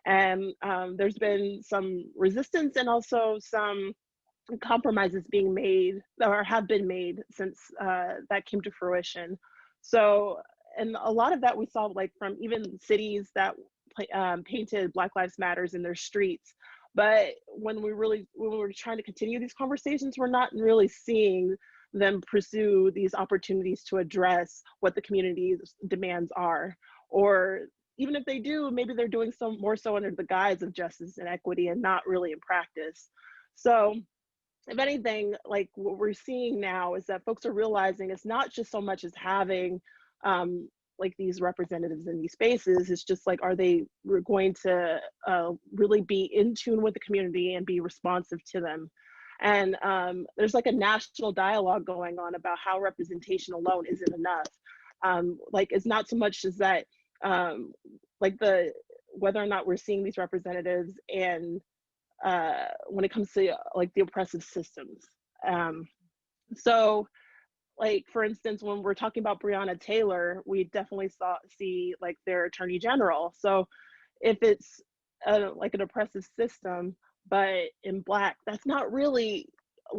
And there's been some resistance and also some compromises being made or have been made since that came to fruition. So, and a lot of that we saw like from even cities that painted Black Lives Matters in their streets. But when we're trying to continue these conversations, we're not really seeing them pursue these opportunities to address what the community's demands are. Or even if they do, maybe they're doing some more so under the guise of justice and equity and not really in practice. So if anything, like what we're seeing now is that folks are realizing it's not just so much as having like these representatives in these spaces. It's just like, are they going to really be in tune with the community and be responsive to them? And there's like a national dialogue going on about how representation alone isn't enough. Like it's not so much as that, like whether or not we're seeing these representatives and when it comes to like the oppressive systems. So like, for instance, when we're talking about Breonna Taylor, we definitely see like their attorney general. So if it's like an oppressive system, but in Black, that's not really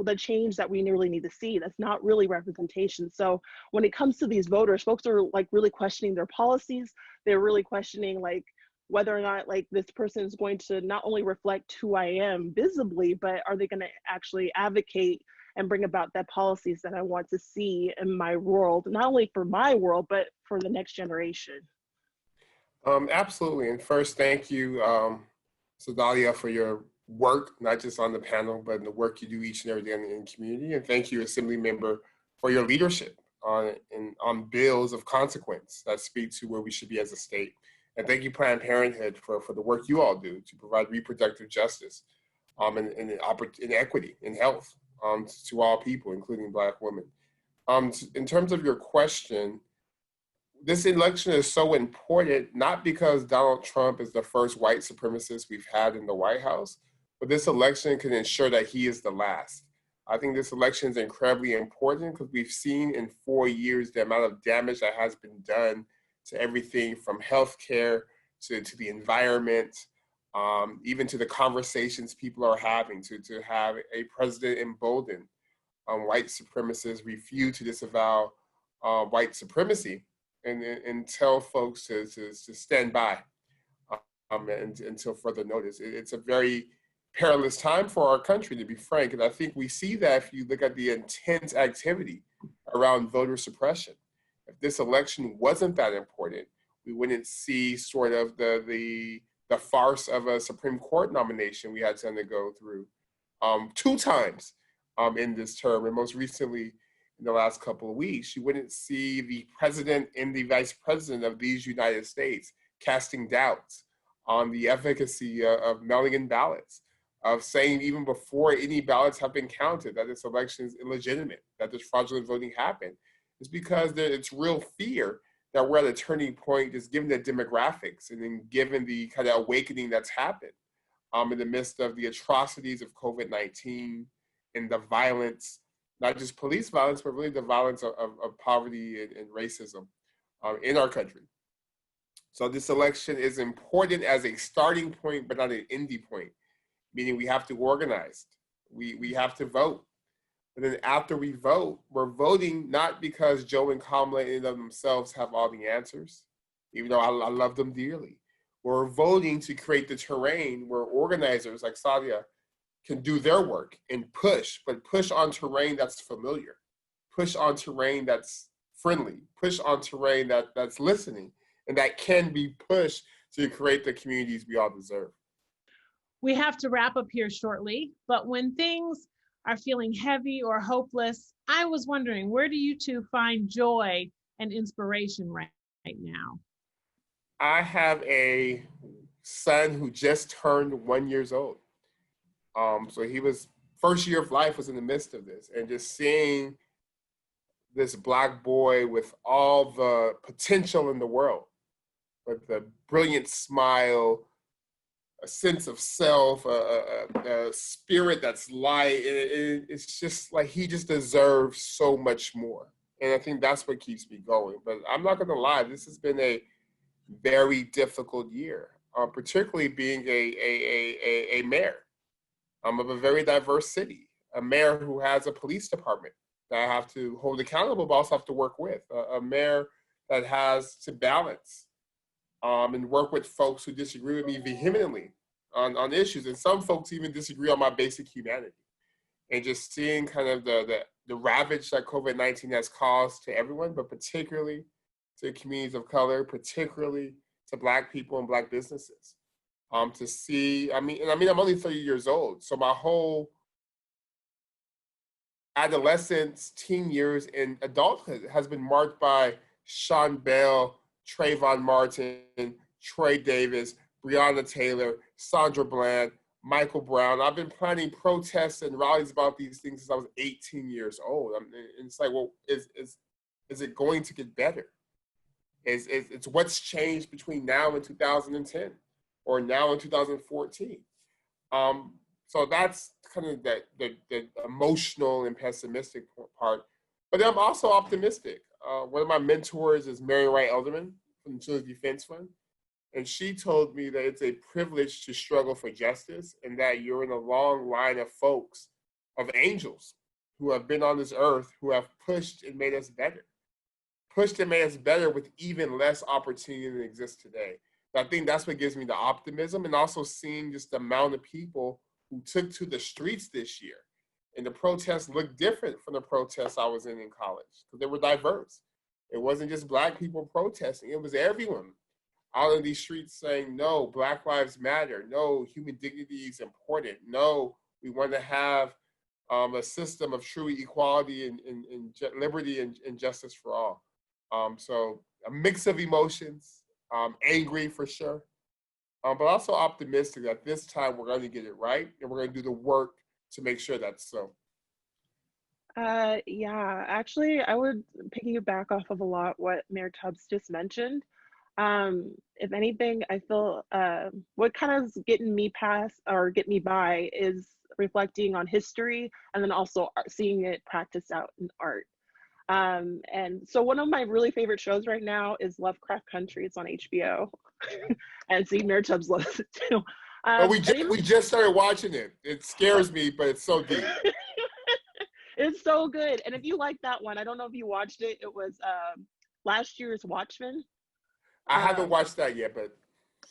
the change that we really need to see. That's not really representation. So when it comes to these voters, folks are like really questioning their policies. They're really questioning like whether or not like this person is going to not only reflect who I am visibly, but are they going to actually advocate and bring about that policies that I want to see in my world, not only for my world, but for the next generation. Absolutely. And first, thank you, Sedalia, for your work, not just on the panel, but in the work you do each and every day in the community. And thank you, Assembly Member, for your leadership on bills of consequence that speak to where we should be as a state. And thank you, Planned Parenthood, for the work you all do to provide reproductive justice and equity in health to all people, including Black women. In terms of your question, this election is so important, not because Donald Trump is the first white supremacist we've had in the White House, but this election can ensure that he is the last. I think this election is incredibly important because we've seen in 4 years the amount of damage that has been done to everything from healthcare to the environment, even to the conversations people are having, to have a president emboldened white supremacists refuse to disavow white supremacy and tell folks to stand by until further notice. It's a very perilous time for our country, to be frank, and I think we see that if you look at the intense activity around voter suppression. If this election wasn't that important, we wouldn't see sort of the farce of a Supreme Court nomination we had to undergo through 2 times in this term, and most recently in the last couple of weeks. You wouldn't see the president and the vice president of these United States casting doubts on the efficacy of mailing in ballots, of saying even before any ballots have been counted that this election is illegitimate, that this fraudulent voting happened. It's because it's real fear that we're at a turning point, just given the demographics and then given the kind of awakening that's happened in the midst of the atrocities of COVID-19 and the violence, not just police violence, but really the violence of poverty and racism in our country. So this election is important as a starting point, but not an ending point, meaning we have to organize, we have to vote. But then after we vote, we're voting not because Joe and Kamala in and of themselves have all the answers, even though I love them dearly. We're voting to create the terrain where organizers like Sadia can do their work and push, but push on terrain that's familiar, push on terrain that's friendly, push on terrain that's listening, and that can be pushed to create the communities we all deserve. We have to wrap up here shortly, but when things are feeling heavy or hopeless, I was wondering, where do you two find joy and inspiration right now? I have a son who just turned 1 year old. So he was, first year of life was in the midst of this, and just seeing this Black boy with all the potential in the world, with a brilliant smile, a sense of self, a spirit that's light. It's just like he just deserves so much more. And I think that's what keeps me going. But I'm not gonna lie, this has been a very difficult year, particularly being a mayor of a very diverse city, a mayor who has a police department that I have to hold accountable, but also have to work with, a mayor that has to balance and work with folks who disagree with me vehemently on issues. And some folks even disagree on my basic humanity. And just seeing kind of the ravage that COVID-19 has caused to everyone, but particularly to communities of color, particularly to Black people and Black businesses. To see, I'm only 30 years old, so my whole adolescence, teen years, and adulthood has been marked by Sean Bell, Trayvon Martin, Troy Davis, Breonna Taylor, Sandra Bland, Michael Brown. I've been planning protests and rallies about these things since I was 18 years old. And it's like, well, is it going to get better? It's what's changed between now and 2010 or now and 2014. So that's kind of the emotional and pessimistic part. But I'm also optimistic. One of my mentors is Mary Wright Elderman from the Children's Defense Fund. And she told me that it's a privilege to struggle for justice and that you're in a long line of folks, of angels who have been on this earth, who have pushed and made us better. Pushed and made us better with even less opportunity than exists today. And I think that's what gives me the optimism, and also seeing just the amount of people who took to the streets this year. And the protests looked different from the protests I was in college, because they were diverse. It wasn't just Black people protesting, it was everyone out in these streets saying, no, Black lives matter. No, human dignity is important. No, we want to have a system of true equality and liberty and justice for all. So a mix of emotions, angry for sure, but also optimistic that this time we're going to get it right and we're going to do the work to make sure that's so. Yeah, actually, I would piggyback off of a lot what Mayor Tubbs just mentioned. If anything, I feel what kind of is getting me past or get me by is reflecting on history and then also seeing it practiced out in art. And so one of my really favorite shows right now is Lovecraft Country. It's on HBO. And see, Mayor Tubbs loves it too. We just started watching it. It scares me, but it's so deep. It's so good. And if you like that one, I don't know if you watched it. It was last year's Watchmen. I haven't watched that yet, but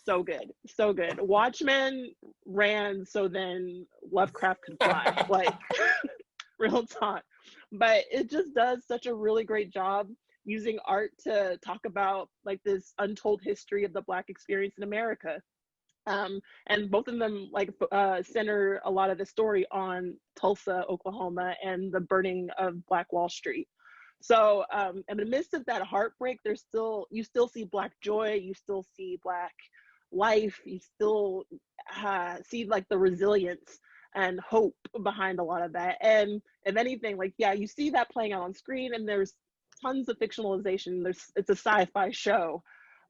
so good, so good. Watchmen ran so then Lovecraft could fly, like real talk. But it just does such a really great job using art to talk about like this untold history of the Black experience in America. And both of them like center a lot of the story on Tulsa, Oklahoma, and the burning of Black Wall Street. So in the midst of that heartbreak, you still see Black joy, you still see Black life, you still see like the resilience and hope behind a lot of that. And if anything, like, yeah, you see that playing out on screen, and there's tons of fictionalization. It's a sci-fi show,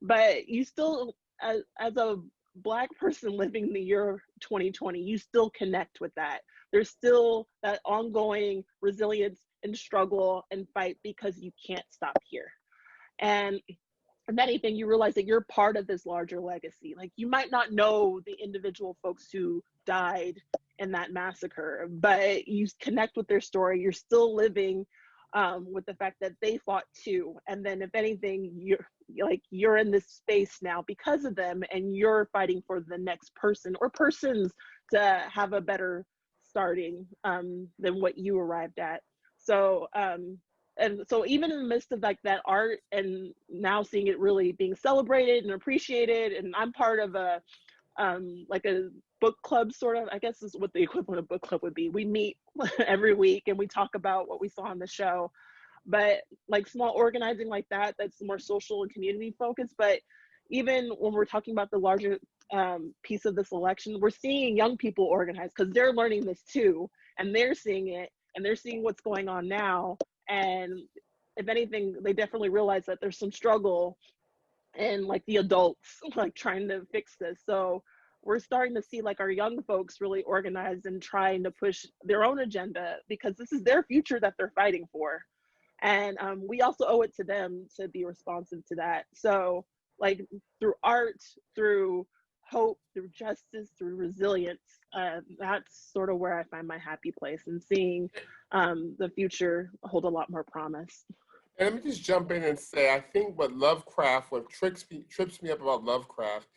but you still, as a Black person living in the year 2020, you still connect with that. There's still that ongoing resilience and struggle and fight because you can't stop here. And if anything, you realize that you're part of this larger legacy. Like, you might not know the individual folks who died in that massacre, but you connect with their story. You're still living with the fact that they fought too. And then if anything, you're in this space now because of them, and you're fighting for the next person or persons to have a better starting than what you arrived at. So and so even in the midst of like that art, and now seeing it really being celebrated and appreciated, and I'm part of a like a book club, sort of, I guess is what the equivalent of book club would be. We meet every week and we talk about what we saw on the show. But like small organizing like that, that's more social and community focused. But even when we're talking about the larger piece of this election, we're seeing young people organize because they're learning this too, and they're seeing it, and they're seeing what's going on now. And if anything, they definitely realize that there's some struggle and like the adults like trying to fix this. So we're starting to see like our young folks really organize and trying to push their own agenda, because this is their future that they're fighting for. And we also owe it to them to be responsive to that. So like through art, through hope, through justice, through resilience, that's sort of where I find my happy place, and seeing the future hold a lot more promise. And let me just jump in and say, I think what trips me up about Lovecraft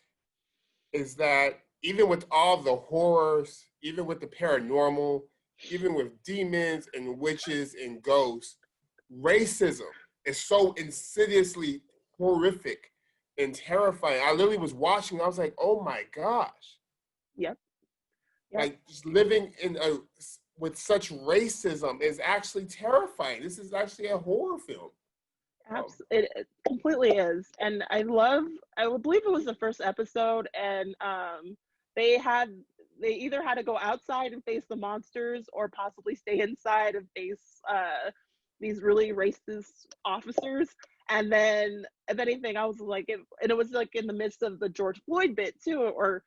is that even with all the horrors, even with the paranormal, even with demons and witches and ghosts, racism is so insidiously horrific and terrifying. I literally was watching, I was like, oh my gosh. Yep. Like, just living with such racism is actually terrifying. This is actually a horror film. It completely is. And I believe it was the first episode, and they had they either had to go outside and face the monsters or possibly stay inside and face these really racist officers. And then, if anything, I was like, and it was like in the midst of the George Floyd bit too, or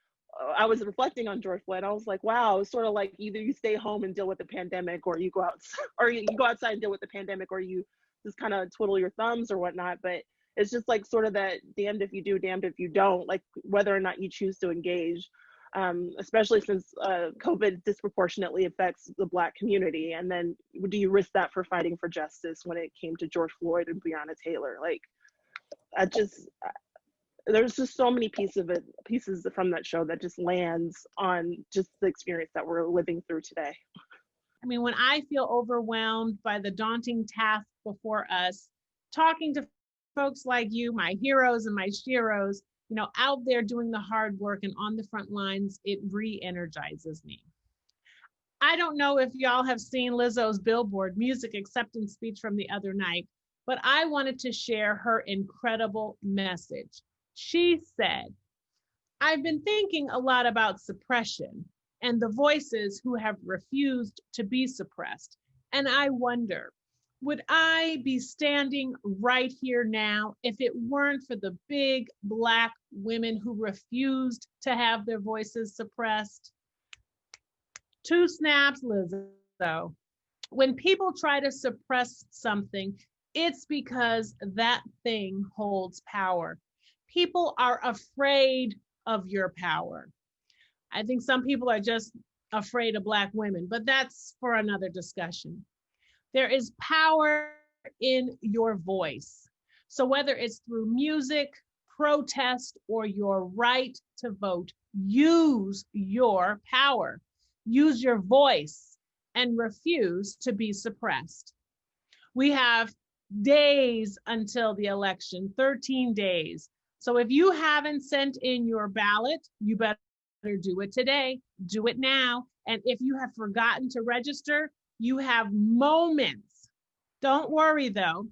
I was reflecting on George Floyd. I was like, wow, it's sort of like either you stay home and deal with the pandemic, or you go out, or you go outside and deal with the pandemic, or you just kind of twiddle your thumbs or whatnot. But it's just like sort of that damned if you do, damned if you don't, like whether or not you choose to engage, especially since COVID disproportionately affects the Black community. And then do you risk that for fighting for justice when it came to George Floyd and Breonna Taylor? Like, there's just so many pieces from that show that just lands on just the experience that we're living through today. I mean, when I feel overwhelmed by the daunting task before us, talking to folks like you, my heroes and my sheroes, you know, out there doing the hard work and on the front lines, it re-energizes me. I don't know if y'all have seen Lizzo's Billboard music acceptance speech from the other night, but I wanted to share her incredible message. She said, "I've been thinking a lot about suppression and the voices who have refused to be suppressed. And I wonder, would I be standing right here now if it weren't for the big Black women who refused to have their voices suppressed?" Two snaps, Lizzo. When people try to suppress something, it's because that thing holds power. People are afraid of your power. I think some people are just afraid of Black women, but that's for another discussion. There is power in your voice. So whether it's through music, protest, or your right to vote, use your power. Use your voice and refuse to be suppressed. We have days until the election, 13 days. So if you haven't sent in your ballot, you better do it today. Do it now. And if you have forgotten to register, you have moments. Don't worry though.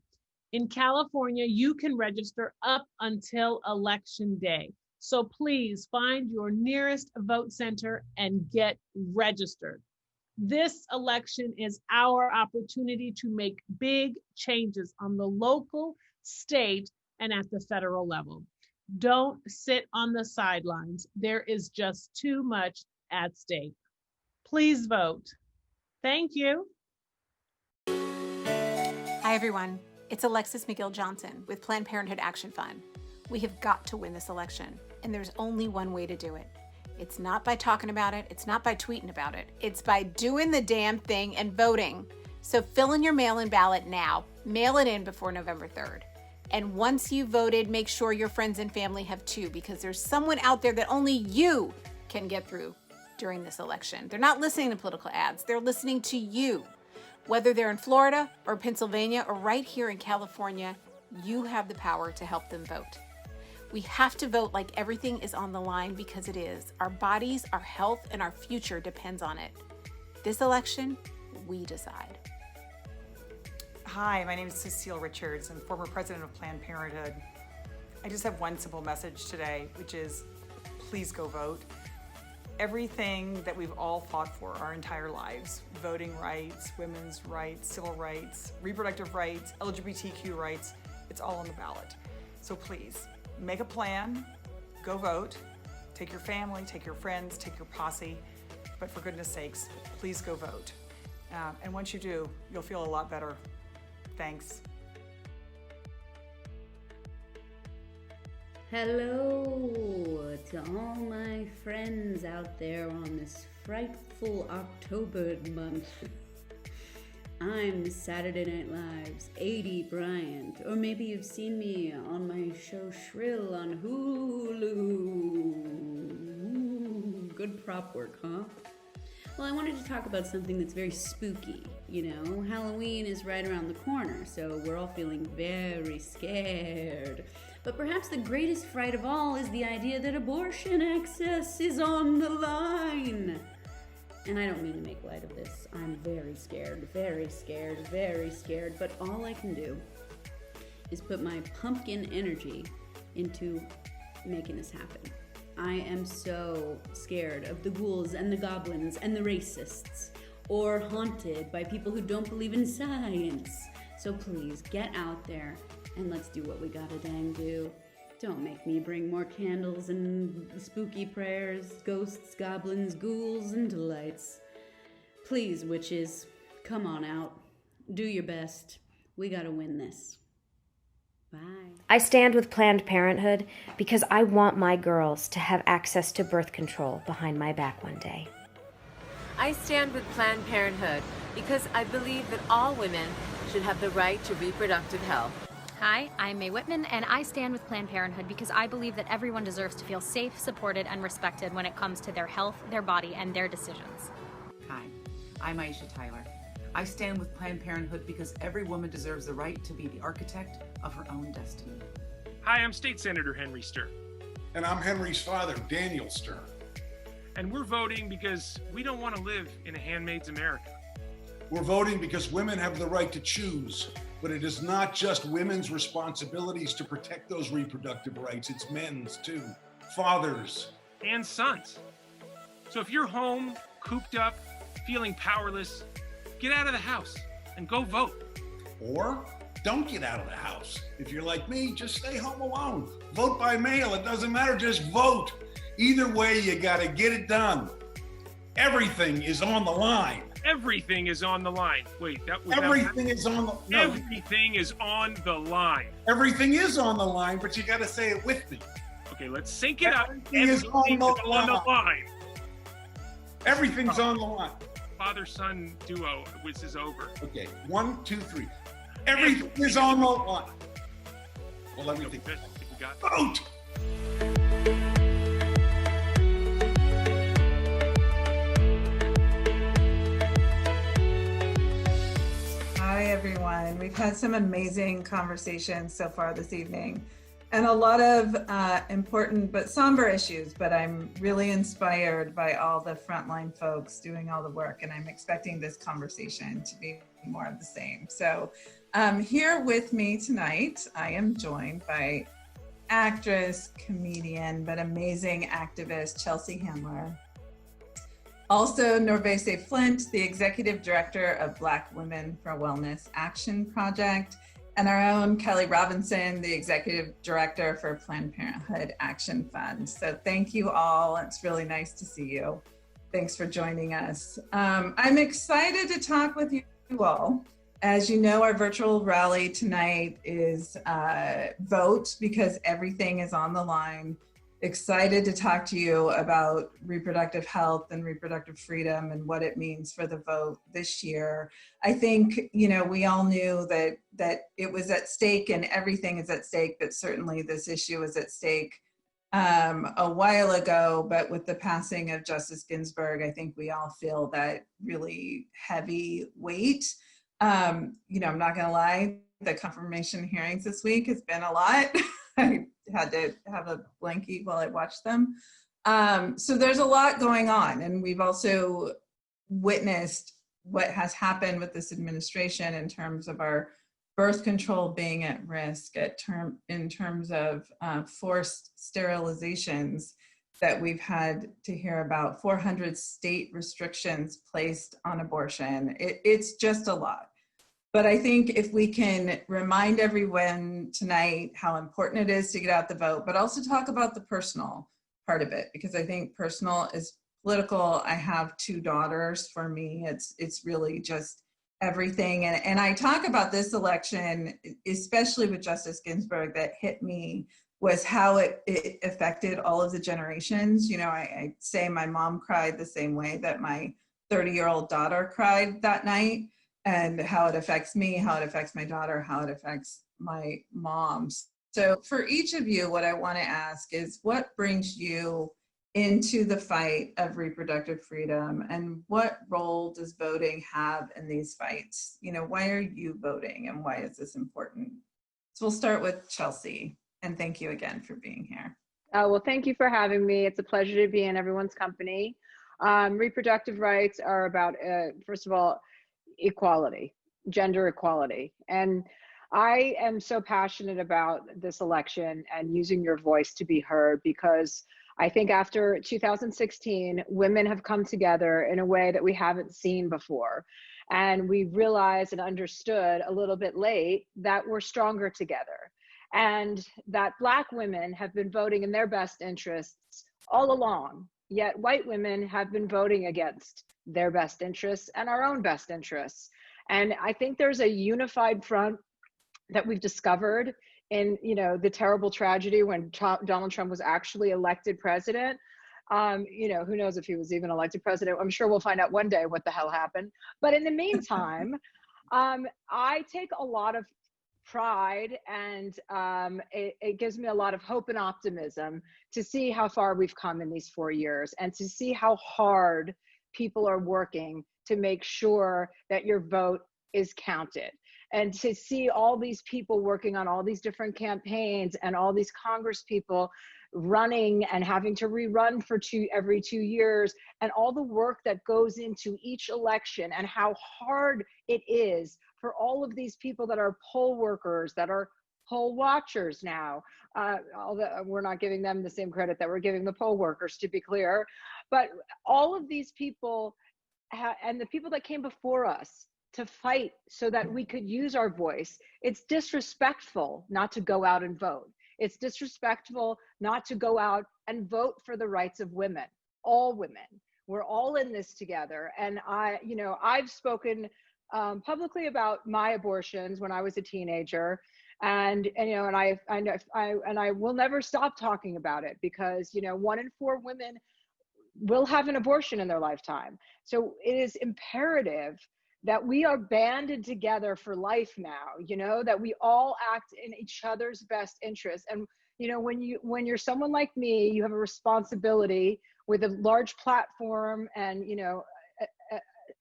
In California, you can register up until election day. So please find your nearest vote center and get registered. This election is our opportunity to make big changes on the local, state, and at the federal level. Don't sit on the sidelines. There is just too much at stake. Please vote. Thank you. Hi, everyone. It's Alexis McGill-Johnson with Planned Parenthood Action Fund. We have got to win this election, and there's only one way to do it. It's not by talking about it. It's not by tweeting about it. It's by doing the damn thing and voting. So fill in your mail-in ballot now. Mail it in before November 3rd. And once you've voted, make sure your friends and family have too, because there's someone out there that only you can get through during this election. They're not listening to political ads. They're listening to you. Whether they're in Florida or Pennsylvania or right here in California, you have the power to help them vote. We have to vote like everything is on the line, because it is. Our bodies, our health, and our future depends on it. This election, we decide. Hi, my name is Cecile Richards. I'm former president of Planned Parenthood. I just have one simple message today, which is please go vote. Everything that we've all fought for our entire lives, voting rights, women's rights, civil rights, reproductive rights, LGBTQ rights, it's all on the ballot. So please, make a plan, go vote, take your family, take your friends, take your posse, but for goodness sakes, please go vote. And once you do, you'll feel a lot better. Thanks. Hello to all my friends out there on this frightful October month. I'm Saturday Night Live's A.D. Bryant, or maybe you've seen me on my show Shrill on Hulu. Good prop work, huh? Well, I wanted to talk about something that's very spooky. You know, Halloween is right around the corner, so we're all feeling very scared. But perhaps the greatest fright of all is the idea that abortion access is on the line. And I don't mean to make light of this. I'm very scared, very scared, very scared. But all I can do is put my pumpkin energy into making this happen. I am so scared of the ghouls and the goblins and the racists, or haunted by people who don't believe in science. So please get out there and let's do what we gotta dang do. Don't make me bring more candles and spooky prayers, ghosts, goblins, ghouls, and delights. Please, witches, come on out. Do your best. We gotta win this. Bye. I stand with Planned Parenthood because I want my girls to have access to birth control behind my back one day. I stand with Planned Parenthood because I believe that all women should have the right to reproductive health. Hi, I'm Mae Whitman, and I stand with Planned Parenthood because I believe that everyone deserves to feel safe, supported, and respected when it comes to their health, their body, and their decisions. Hi, I'm Aisha Tyler. I stand with Planned Parenthood because every woman deserves the right to be the architect of her own destiny. Hi, I'm State Senator Henry Stern. And I'm Henry's father, Daniel Stern. And we're voting because we don't want to live in a handmaid's America. We're voting because women have the right to choose, but it is not just women's responsibilities to protect those reproductive rights, it's men's too, fathers. And sons. So if you're home, cooped up, feeling powerless, get out of the house and go vote. Or don't get out of the house. If you're like me, just stay home alone. Vote by mail, it doesn't matter, just vote. Either way, you gotta get it done. Everything is on the line. Everything is on the line. Wait, that was everything is on the no. Everything is on the line. Everything is on the line, but you gotta say it with me. Okay, let's sync it up. Everything is on the line. Everything's on the line. Father-son duo, which is over. Okay, 1, 2, 3. Everything is on the line. Well, let me think. Vote! Hi, everyone. We've had some amazing conversations so far this evening and a lot of important but somber issues, but I'm really inspired by all the frontline folks doing all the work, and I'm expecting this conversation to be more of the same. So here with me tonight, I am joined by actress, comedian, but amazing activist, Chelsea Handler. Also, Norvese Flint, the Executive Director of Black Women for Wellness Action Project, and our own Kelly Robinson, the Executive Director for Planned Parenthood Action Fund. So thank you all. It's really nice to see you. Thanks for joining us. I'm excited to talk with you all. As you know, our virtual rally tonight is Vote Because Everything is on the Line. Excited to talk to you about reproductive health and reproductive freedom and what it means for the vote this year. I think, you know, we all knew that it was at stake and everything is at stake, but certainly this issue is at stake a while ago. But with the passing of Justice Ginsburg, I think we all feel that really heavy weight. You know, I'm not gonna lie, the confirmation hearings this week has been a lot. I had to have a blankie while I watched them. So there's a lot going on, and we've also witnessed what has happened with this administration in terms of our birth control being at risk, in terms of forced sterilizations that we've had to hear about, 400 state restrictions placed on abortion. It's just a lot. But I think if we can remind everyone tonight how important it is to get out the vote, but also talk about the personal part of it, because I think personal is political. I have 2 daughters. For me, it's really just everything. And I talk about this election, especially with Justice Ginsburg, that hit me was how it affected all of the generations. You know, I say my mom cried the same way that my 30-year-old daughter cried that night, and how it affects me, how it affects my daughter, how it affects my mom. So for each of you, what I want to ask is, what brings you into the fight of reproductive freedom, and what role does voting have in these fights? You know, why are you voting, and why is this important? So we'll start with Chelsea, and thank you again for being here. Well, thank you for having me. It's a pleasure to be in everyone's company. Reproductive rights are about, first of all, equality, gender equality. And I am so passionate about this election and using your voice to be heard, because I think after 2016, women have come together in a way that we haven't seen before. And we realized and understood a little bit late that we're stronger together, and that Black women have been voting in their best interests all along, yet white women have been voting against their best interests and our own best interests. And I think there's a unified front that we've discovered in, you know, the terrible tragedy when Donald Trump was actually elected president. You know, who knows if he was even elected president? I'm sure we'll find out one day what the hell happened. But in the meantime, I take a lot of pride, and it gives me a lot of hope and optimism to see how far we've come in these 4 years, and to see how hard people are working to make sure that your vote is counted, and to see all these people working on all these different campaigns, and all these Congress people running and having to rerun for every 2 years, and all the work that goes into each election, and how hard it is for all of these people that are poll workers, that are poll watchers now. Although we're not giving them the same credit that we're giving the poll workers, to be clear. But all of these people and the people that came before us to fight so that we could use our voice, it's disrespectful not to go out and vote. It's disrespectful not to go out and vote for the rights of women, all women. We're all in this together. And I've spoken publicly about my abortions when I was a teenager, and I will never stop talking about it, because 1 in 4 women will have an abortion in their lifetime. So it is imperative that we are banded together for life now, that we all act in each other's best interest. And when you're someone like me, you have a responsibility with a large platform and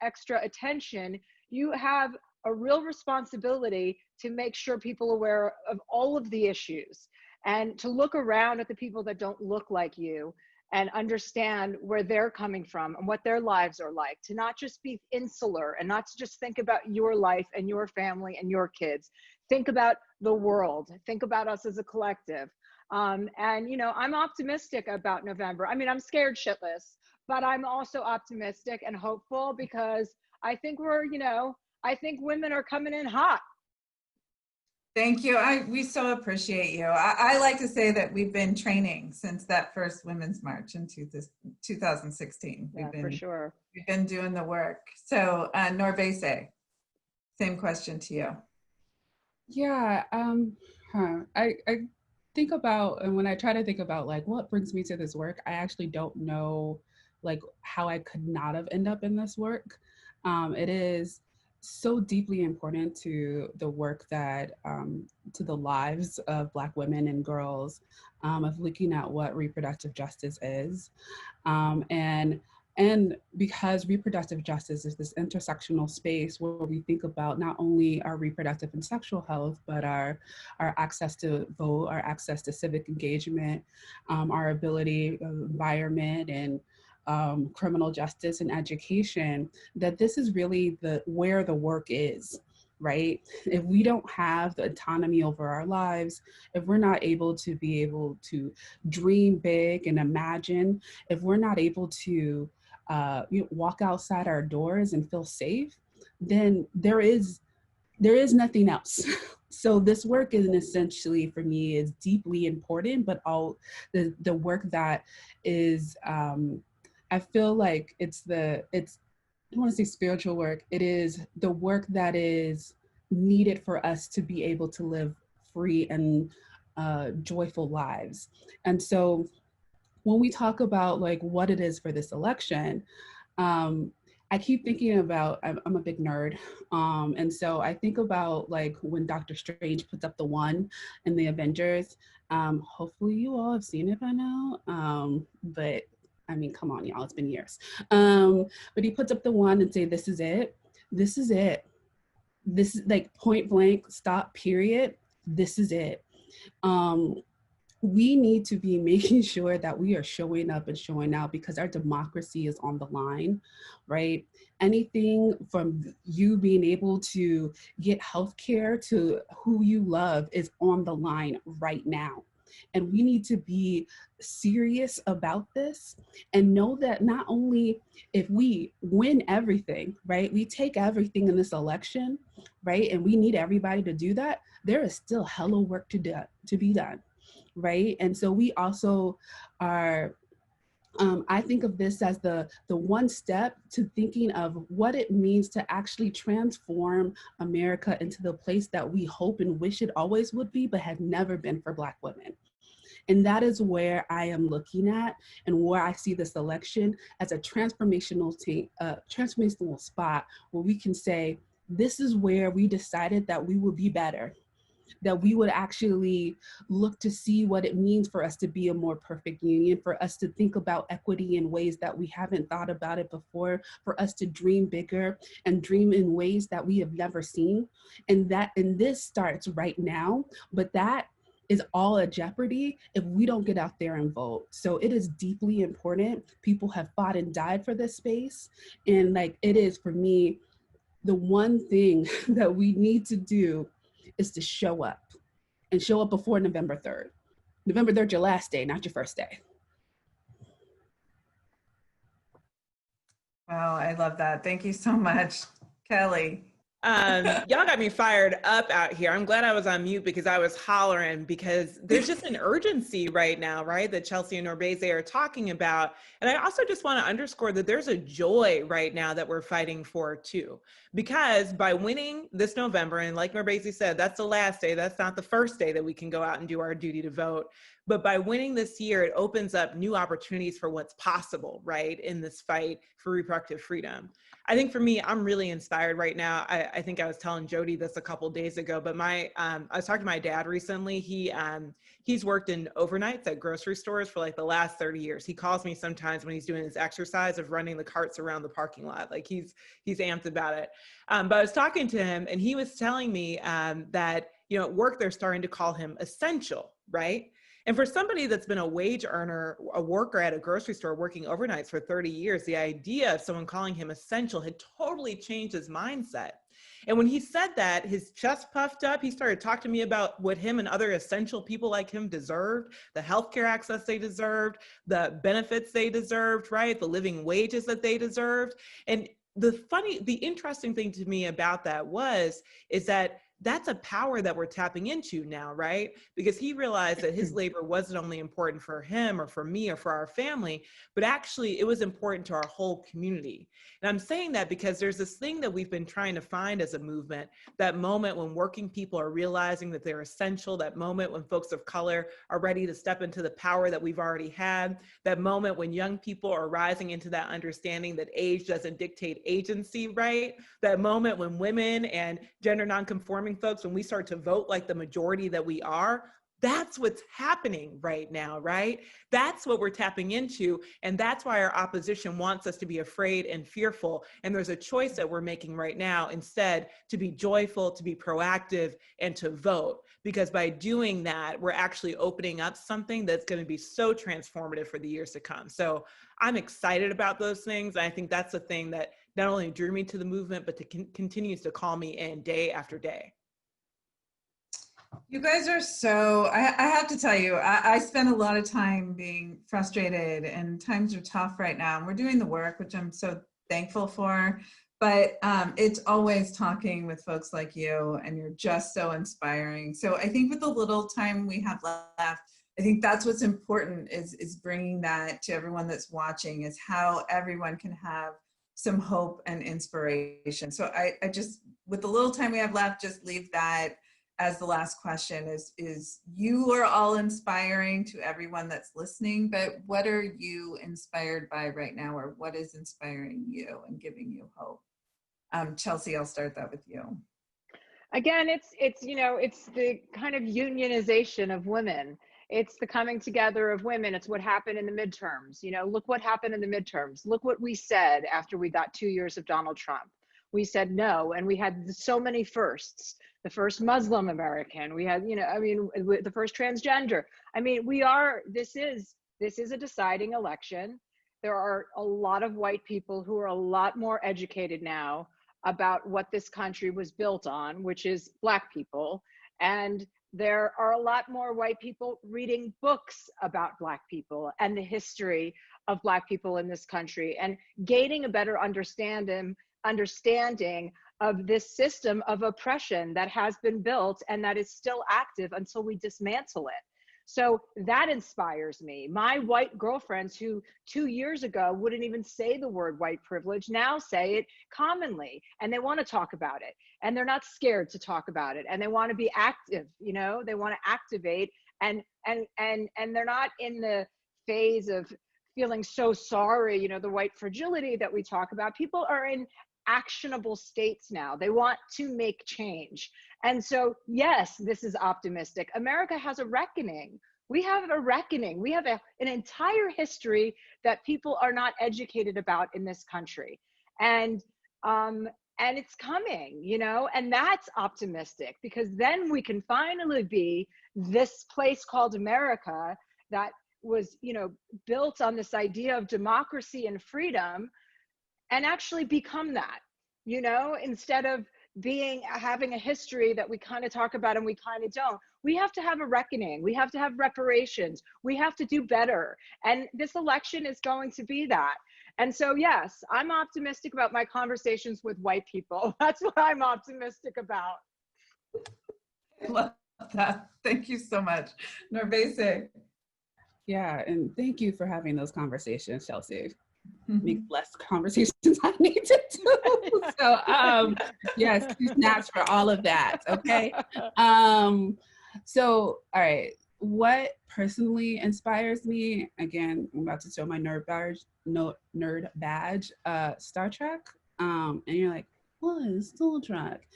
extra attention. You have a real responsibility to make sure people are aware of all of the issues, and to look around at the people that don't look like you and understand where they're coming from and what their lives are like, to not just be insular and not to just think about your life and your family and your kids. Think about the world. Think about us as a collective. I'm optimistic about November. I mean, I'm scared shitless, but I'm also optimistic and hopeful, because I think I think women are coming in hot. Thank you. We so appreciate you. I like to say that we've been training since that first Women's March in 2016. For sure. We've been doing the work. So Norbese, same question to you. Yeah, I think about, and when I try to think about like what brings me to this work, I actually don't know like how I could not have ended up in this work. It is so deeply important to the work that, to the lives of Black women and girls, of looking at what reproductive justice is. And because reproductive justice is this intersectional space where we think about not only our reproductive and sexual health, but our access to vote, our access to civic engagement, our ability, environment, and criminal justice and education, that this is really where the work is, right? If we don't have the autonomy over our lives, if we're not able to dream big and imagine, if we're not able to walk outside our doors and feel safe, then there is nothing else. So this work is essentially, for me, is deeply important, but all the work that is, I feel like I don't want to say spiritual work, it is the work that is needed for us to be able to live free and joyful lives. And so when we talk about like what it is for this election, I keep thinking about, I'm a big nerd. And so I think about like when Dr. Strange puts up the 1 in the Avengers. Hopefully you all have seen it by now. But I mean, come on, y'all, it's been years. But he puts up the 1 and say, this is it. This is it. This is like point blank, stop, period. This is it. We need to be making sure that we are showing up and showing out, because our democracy is on the line, right? Anything from you being able to get healthcare to who you love is on the line right now. And we need to be serious about this and know that not only if we win everything, right, we take everything in this election, right, and we need everybody to do that, there is still hella work to be done, right? And so we also are, I think of this as the one step to thinking of what it means to actually transform America into the place that we hope and wish it always would be, but had never been for Black women. And that is where I am looking at and where I see this election as a transformational spot where we can say, this is where we decided that we would be better, that we would actually look to see what it means for us to be a more perfect union, for us to think about equity in ways that we haven't thought about it before, for us to dream bigger and dream in ways that we have never seen. And this starts right now, but that is all a jeopardy if we don't get out there and vote. So it is deeply important. People have fought and died for this space. And like, it is for me, the one thing that we need to do is to show up and show up before November 3rd. November 3rd, your last day, not your first day. Wow, I love that. Thank you so much, Kelly. Y'all got me fired up out here. I'm glad I was on mute because I was hollering, because there's just an urgency right now, right, that Chelsea and Norbese are talking about. And I also just want to underscore that there's a joy right now that we're fighting for too, because by winning this November, and like Norbese said, that's the last day, that's not the first day that we can go out and do our duty to vote. But by winning this year, it opens up new opportunities for what's possible, right, in this fight for reproductive freedom. I think for me, I'm really inspired right now. I think I was telling Jody this a couple of days ago, but I was talking to my dad recently. He's worked in overnights at grocery stores for like the last 30 years. He calls me sometimes when he's doing his exercise of running the carts around the parking lot. Like he's amped about it. But I was talking to him and he was telling me that, you know, at work, they're starting to call him essential, right? And for somebody that's been a wage earner, a worker at a grocery store working overnights for 30 years, the idea of someone calling him essential had totally changed his mindset. And when he said that, his chest puffed up. He started talking to me about what him and other essential people like him deserved, the healthcare access they deserved, the benefits they deserved, right? The living wages that they deserved. And the interesting thing to me about that is that that's a power that we're tapping into now, right? Because he realized that his labor wasn't only important for him or for me or for our family, but actually it was important to our whole community. And I'm saying that because there's this thing that we've been trying to find as a movement, that moment when working people are realizing that they're essential, that moment when folks of color are ready to step into the power that we've already had, that moment when young people are rising into that understanding that age doesn't dictate agency, right? That moment when women and gender nonconforming folks, when we start to vote like the majority that we are, that's what's happening right now, right? That's what we're tapping into. And that's why our opposition wants us to be afraid and fearful. And there's a choice that we're making right now instead to be joyful, to be proactive, and to vote. Because by doing that, we're actually opening up something that's going to be so transformative for the years to come. So I'm excited about those things. And I think that's the thing that not only drew me to the movement, but continues to call me in day after day. You guys are so, I have to tell you, I spend a lot of time being frustrated and times are tough right now. And we're doing the work, which I'm so thankful for. But it's always talking with folks like you, and you're just so inspiring. So I think with the little time we have left, I think that's what's important is bringing that to everyone that's watching, is how everyone can have some hope and inspiration. So I just, with the little time we have left, just leave that as the last question is you are all inspiring to everyone that's listening, but what are you inspired by right now, or what is inspiring you and giving you hope? Chelsea, I'll start that with you. Again, it's you know, it's the kind of unionization of women. It's the coming together of women. It's what happened in the midterms. You know, look what happened in the midterms. Look what we said after we got 2 years of Donald Trump. We said no, and we had so many firsts. The first Muslim American, we had, you know, I mean, the first transgender. I mean, this is a deciding election. There are a lot of white people who are a lot more educated now about what this country was built on, which is Black people. And There are a lot more white people reading books about Black people and the history of Black people in this country, and gaining a better understanding of this system of oppression that has been built and that is still active until we dismantle it. So that inspires me. My white girlfriends who 2 years ago wouldn't even say the word white privilege now say it commonly, and they want to talk about it, and they're not scared to talk about it, and they want to be active, you know, they want to activate, and they're not in the phase of feeling so sorry, you know, the white fragility that we talk about. People are in actionable states now. They want to make change. And so, yes, this is optimistic. America has a reckoning. We have a reckoning. We have an entire history that people are not educated about in this country. And it's coming, you know, and that's optimistic, because then we can finally be this place called America that was, you know, built on this idea of democracy and freedom, and actually become that, you know, instead of having a history that we kind of talk about and we kind of don't. We have to have a reckoning. We have to have reparations. We have to do better. And this election is going to be that. And so, yes, I'm optimistic about my conversations with white people. That's what I'm optimistic about. I love that. Thank you so much. Norbese. Yeah, and thank you for having those conversations, Chelsea. Make less conversations I need to do. So yes, two snaps for all of that. Okay. So all right, what personally inspires me, again, I'm about to show my nerd badge, Star Trek. And you're like, what is Star Trek?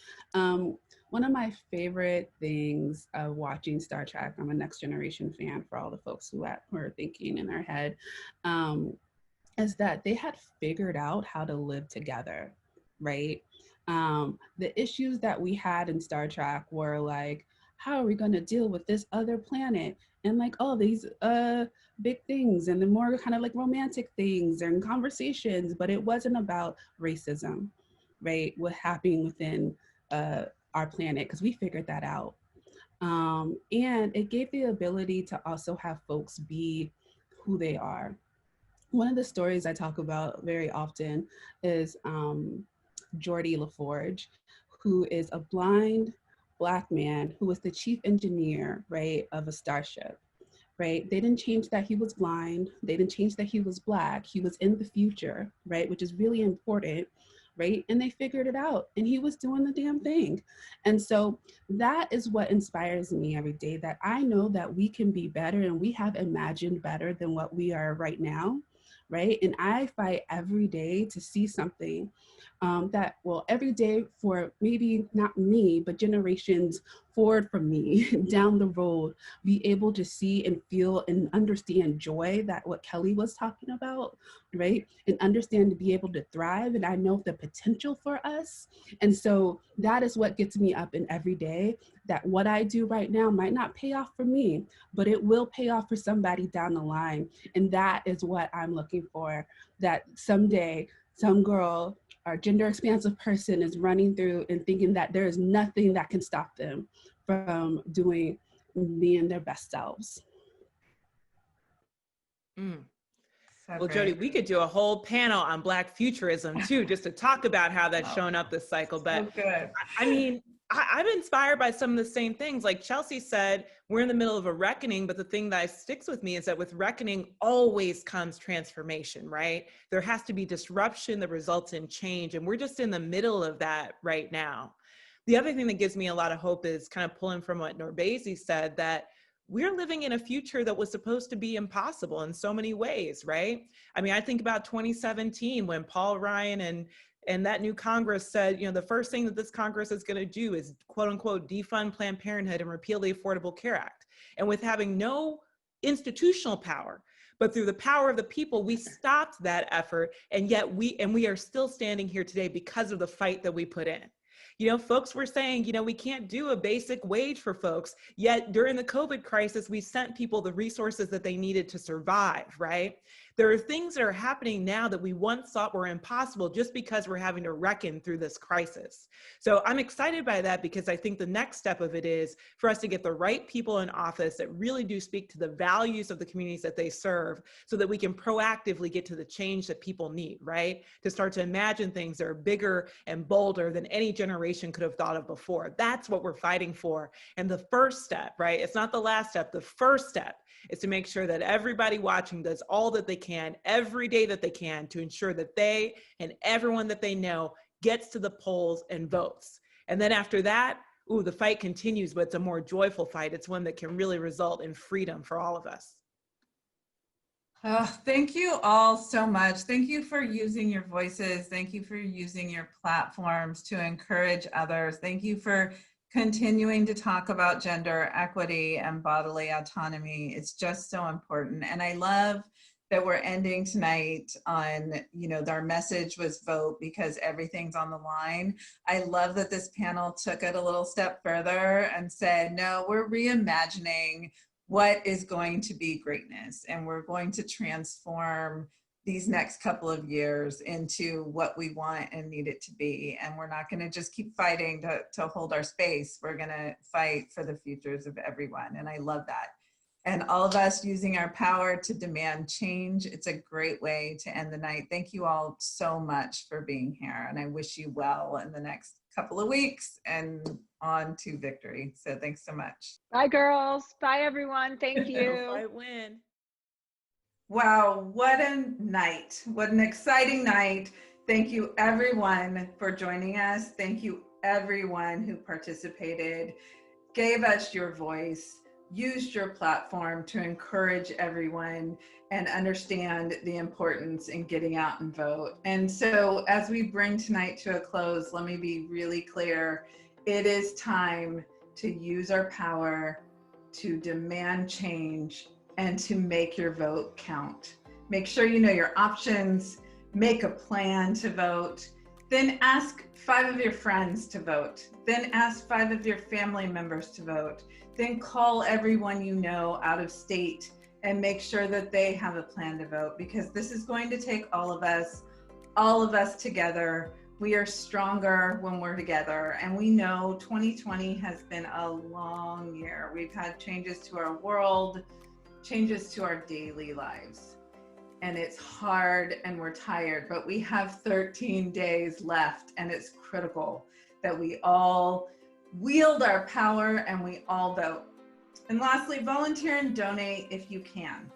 One of my favorite things of watching Star Trek, I'm a Next Generation fan for all the folks who are thinking in their head, is that they had figured out how to live together, right? The issues that we had in Star Trek were like, how are we going to deal with this other planet? And like, oh, these big things, and the more kind of like romantic things and conversations, but it wasn't about racism, right? What happening within our planet, because we figured that out. And it gave the ability to also have folks be who they are. One of the stories I talk about very often is Geordi LaForge, who is a blind Black man who was the chief engineer, right, of a starship, right? They didn't change that he was blind. They didn't change that he was Black. He was in the future, right, which is really important, right? And they figured it out, and he was doing the damn thing. And so that is what inspires me every day, that I know that we can be better, and we have imagined better than what we are right now, right? And I fight every day to see something that will every day for maybe not me, but generations forward from me down the road, be able to see and feel and understand joy, that what Kelly was talking about, right? And understand to be able to thrive. And I know the potential for us. And so that is what gets me up in every day, that what I do right now might not pay off for me, but it will pay off for somebody down the line. And that is what I'm looking for, that someday some girl or gender expansive person is running through and thinking that there is nothing that can stop them from being their best selves. Well, Jody, we could do a whole panel on Black futurism too, just to talk about how that's shown up this cycle. But so good. I mean, I'm inspired by some of the same things. Like Chelsea said, we're in the middle of a reckoning, but the thing that sticks with me is that with reckoning always comes transformation, right? There has to be disruption that results in change. And we're just in the middle of that right now. The other thing that gives me a lot of hope is kind of pulling from what Norbese said, that we're living in a future that was supposed to be impossible in so many ways, right? I mean, I think about 2017 when Paul Ryan and that new Congress said, you know, the first thing that this Congress is going to do is quote unquote defund Planned Parenthood and repeal the Affordable Care Act. And with having no institutional power, but through the power of the people, we stopped that effort. And yet we are still standing here today because of the fight that we put in. You know, folks were saying, you know, we can't do a basic wage for folks. Yet during the COVID crisis, we sent people the resources that they needed to survive, right? There are things that are happening now that we once thought were impossible just because we're having to reckon through this crisis. So I'm excited by that because I think the next step of it is for us to get the right people in office that really do speak to the values of the communities that they serve so that we can proactively get to the change that people need, right? To start to imagine things that are bigger and bolder than any generation could have thought of before. That's what we're fighting for. And the first step, right? It's not the last step. The first step is to make sure that everybody watching does all that they can every day that they can to ensure that they and everyone that they know gets to the polls and votes. And then after that, the fight continues, but it's a more joyful fight. It's one that can really result in freedom for all of us. Oh, thank you all so much. Thank you for using your voices. Thank you for using your platforms to encourage others. Thank you for continuing to talk about gender equity and bodily autonomy. It's just so important. And I love that we're ending tonight on, our message was vote because everything's on the line. I love that this panel took it a little step further and said, no, we're reimagining what is going to be greatness. And we're going to transform these next couple of years into what we want and need it to be. And we're not gonna just keep fighting to hold our space. We're gonna fight for the futures of everyone. And I love that. And all of us using our power to demand change. It's a great way to end the night. Thank you all so much for being here. And I wish you well in the next couple of weeks and on to victory. So thanks so much. Bye, girls. Bye, everyone. Thank you. Fight win. Wow, what a night. What an exciting night. Thank you everyone for joining us. Thank you everyone who participated, gave us your voice, used your platform to encourage everyone and understand the importance in getting out and vote. And so as we bring tonight to a close, let me be really clear. It is time to use our power to demand change and to make your vote count. Make sure you know your options, make a plan to vote, then ask 5 of your friends to vote, then ask 5 of your family members to vote, then call everyone you know out of state and make sure that they have a plan to vote, because this is going to take all of us together. We are stronger when we're together. And we know 2020 has been a long year. We've had changes to our world, changes to our daily lives. And it's hard and we're tired, but we have 13 days left, and it's critical that we all wield our power and we all vote. And lastly, volunteer and donate if you can.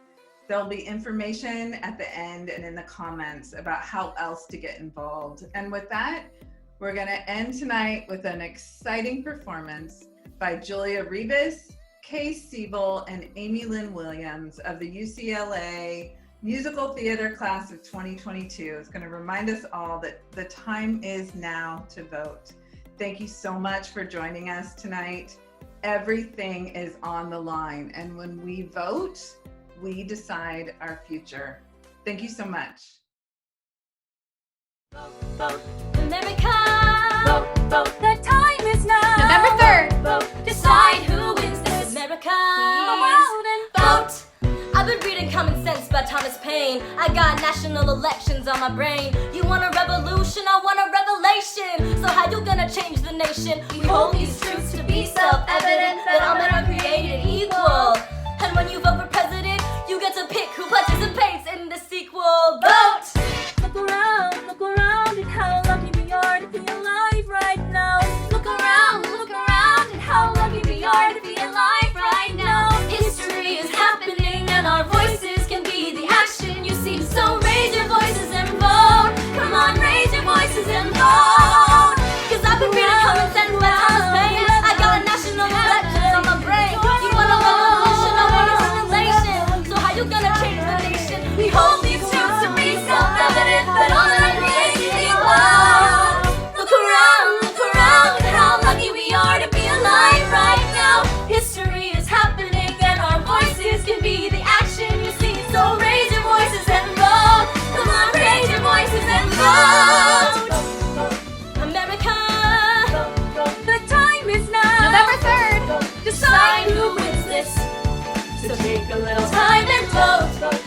There'll be information at the end and in the comments about how else to get involved. And with that, we're gonna end tonight with an exciting performance by Julia Rebus, Kay Siebel, and Amy Lynn Williams of the UCLA Musical Theater Class of 2022. It's gonna remind us all that the time is now to vote. Thank you so much for joining us tonight. Everything is on the line. And when we vote, we decide our future. Thank you so much. Vote, vote, America. Vote, vote, the time is now. November 3rd, vote, decide who wins this America. Go out and vote. I've been reading Common Sense by Thomas Paine. I got national elections on my brain. You want a revolution, I want a revelation. So how you gonna change the nation? We hold these truths to be self-evident, that all men are created equal. And when you vote for president, you get to pick who participates in the sequel. Vote! Look around at how lucky we are to be alive right now. Look around at how lucky we are to be alive right now. History is happening and our voices can be the action you see. So raise your voices and vote. Come on, raise your voices and vote. Cause I've been reading Common Sense by Thomas Paine. I got national elections on my brain. You want a revolution, I want a revelation. So how you gonna change the nation? We hold these truths to be self-evident, that all men are created equal. Look around at how lucky we are to be alive right now. History is happening and our voices can be the action you see. So raise your voices and vote. Come on, raise your voices and vote. America, the time is now. November 3rd, decide who wins this. So take a little time and vote.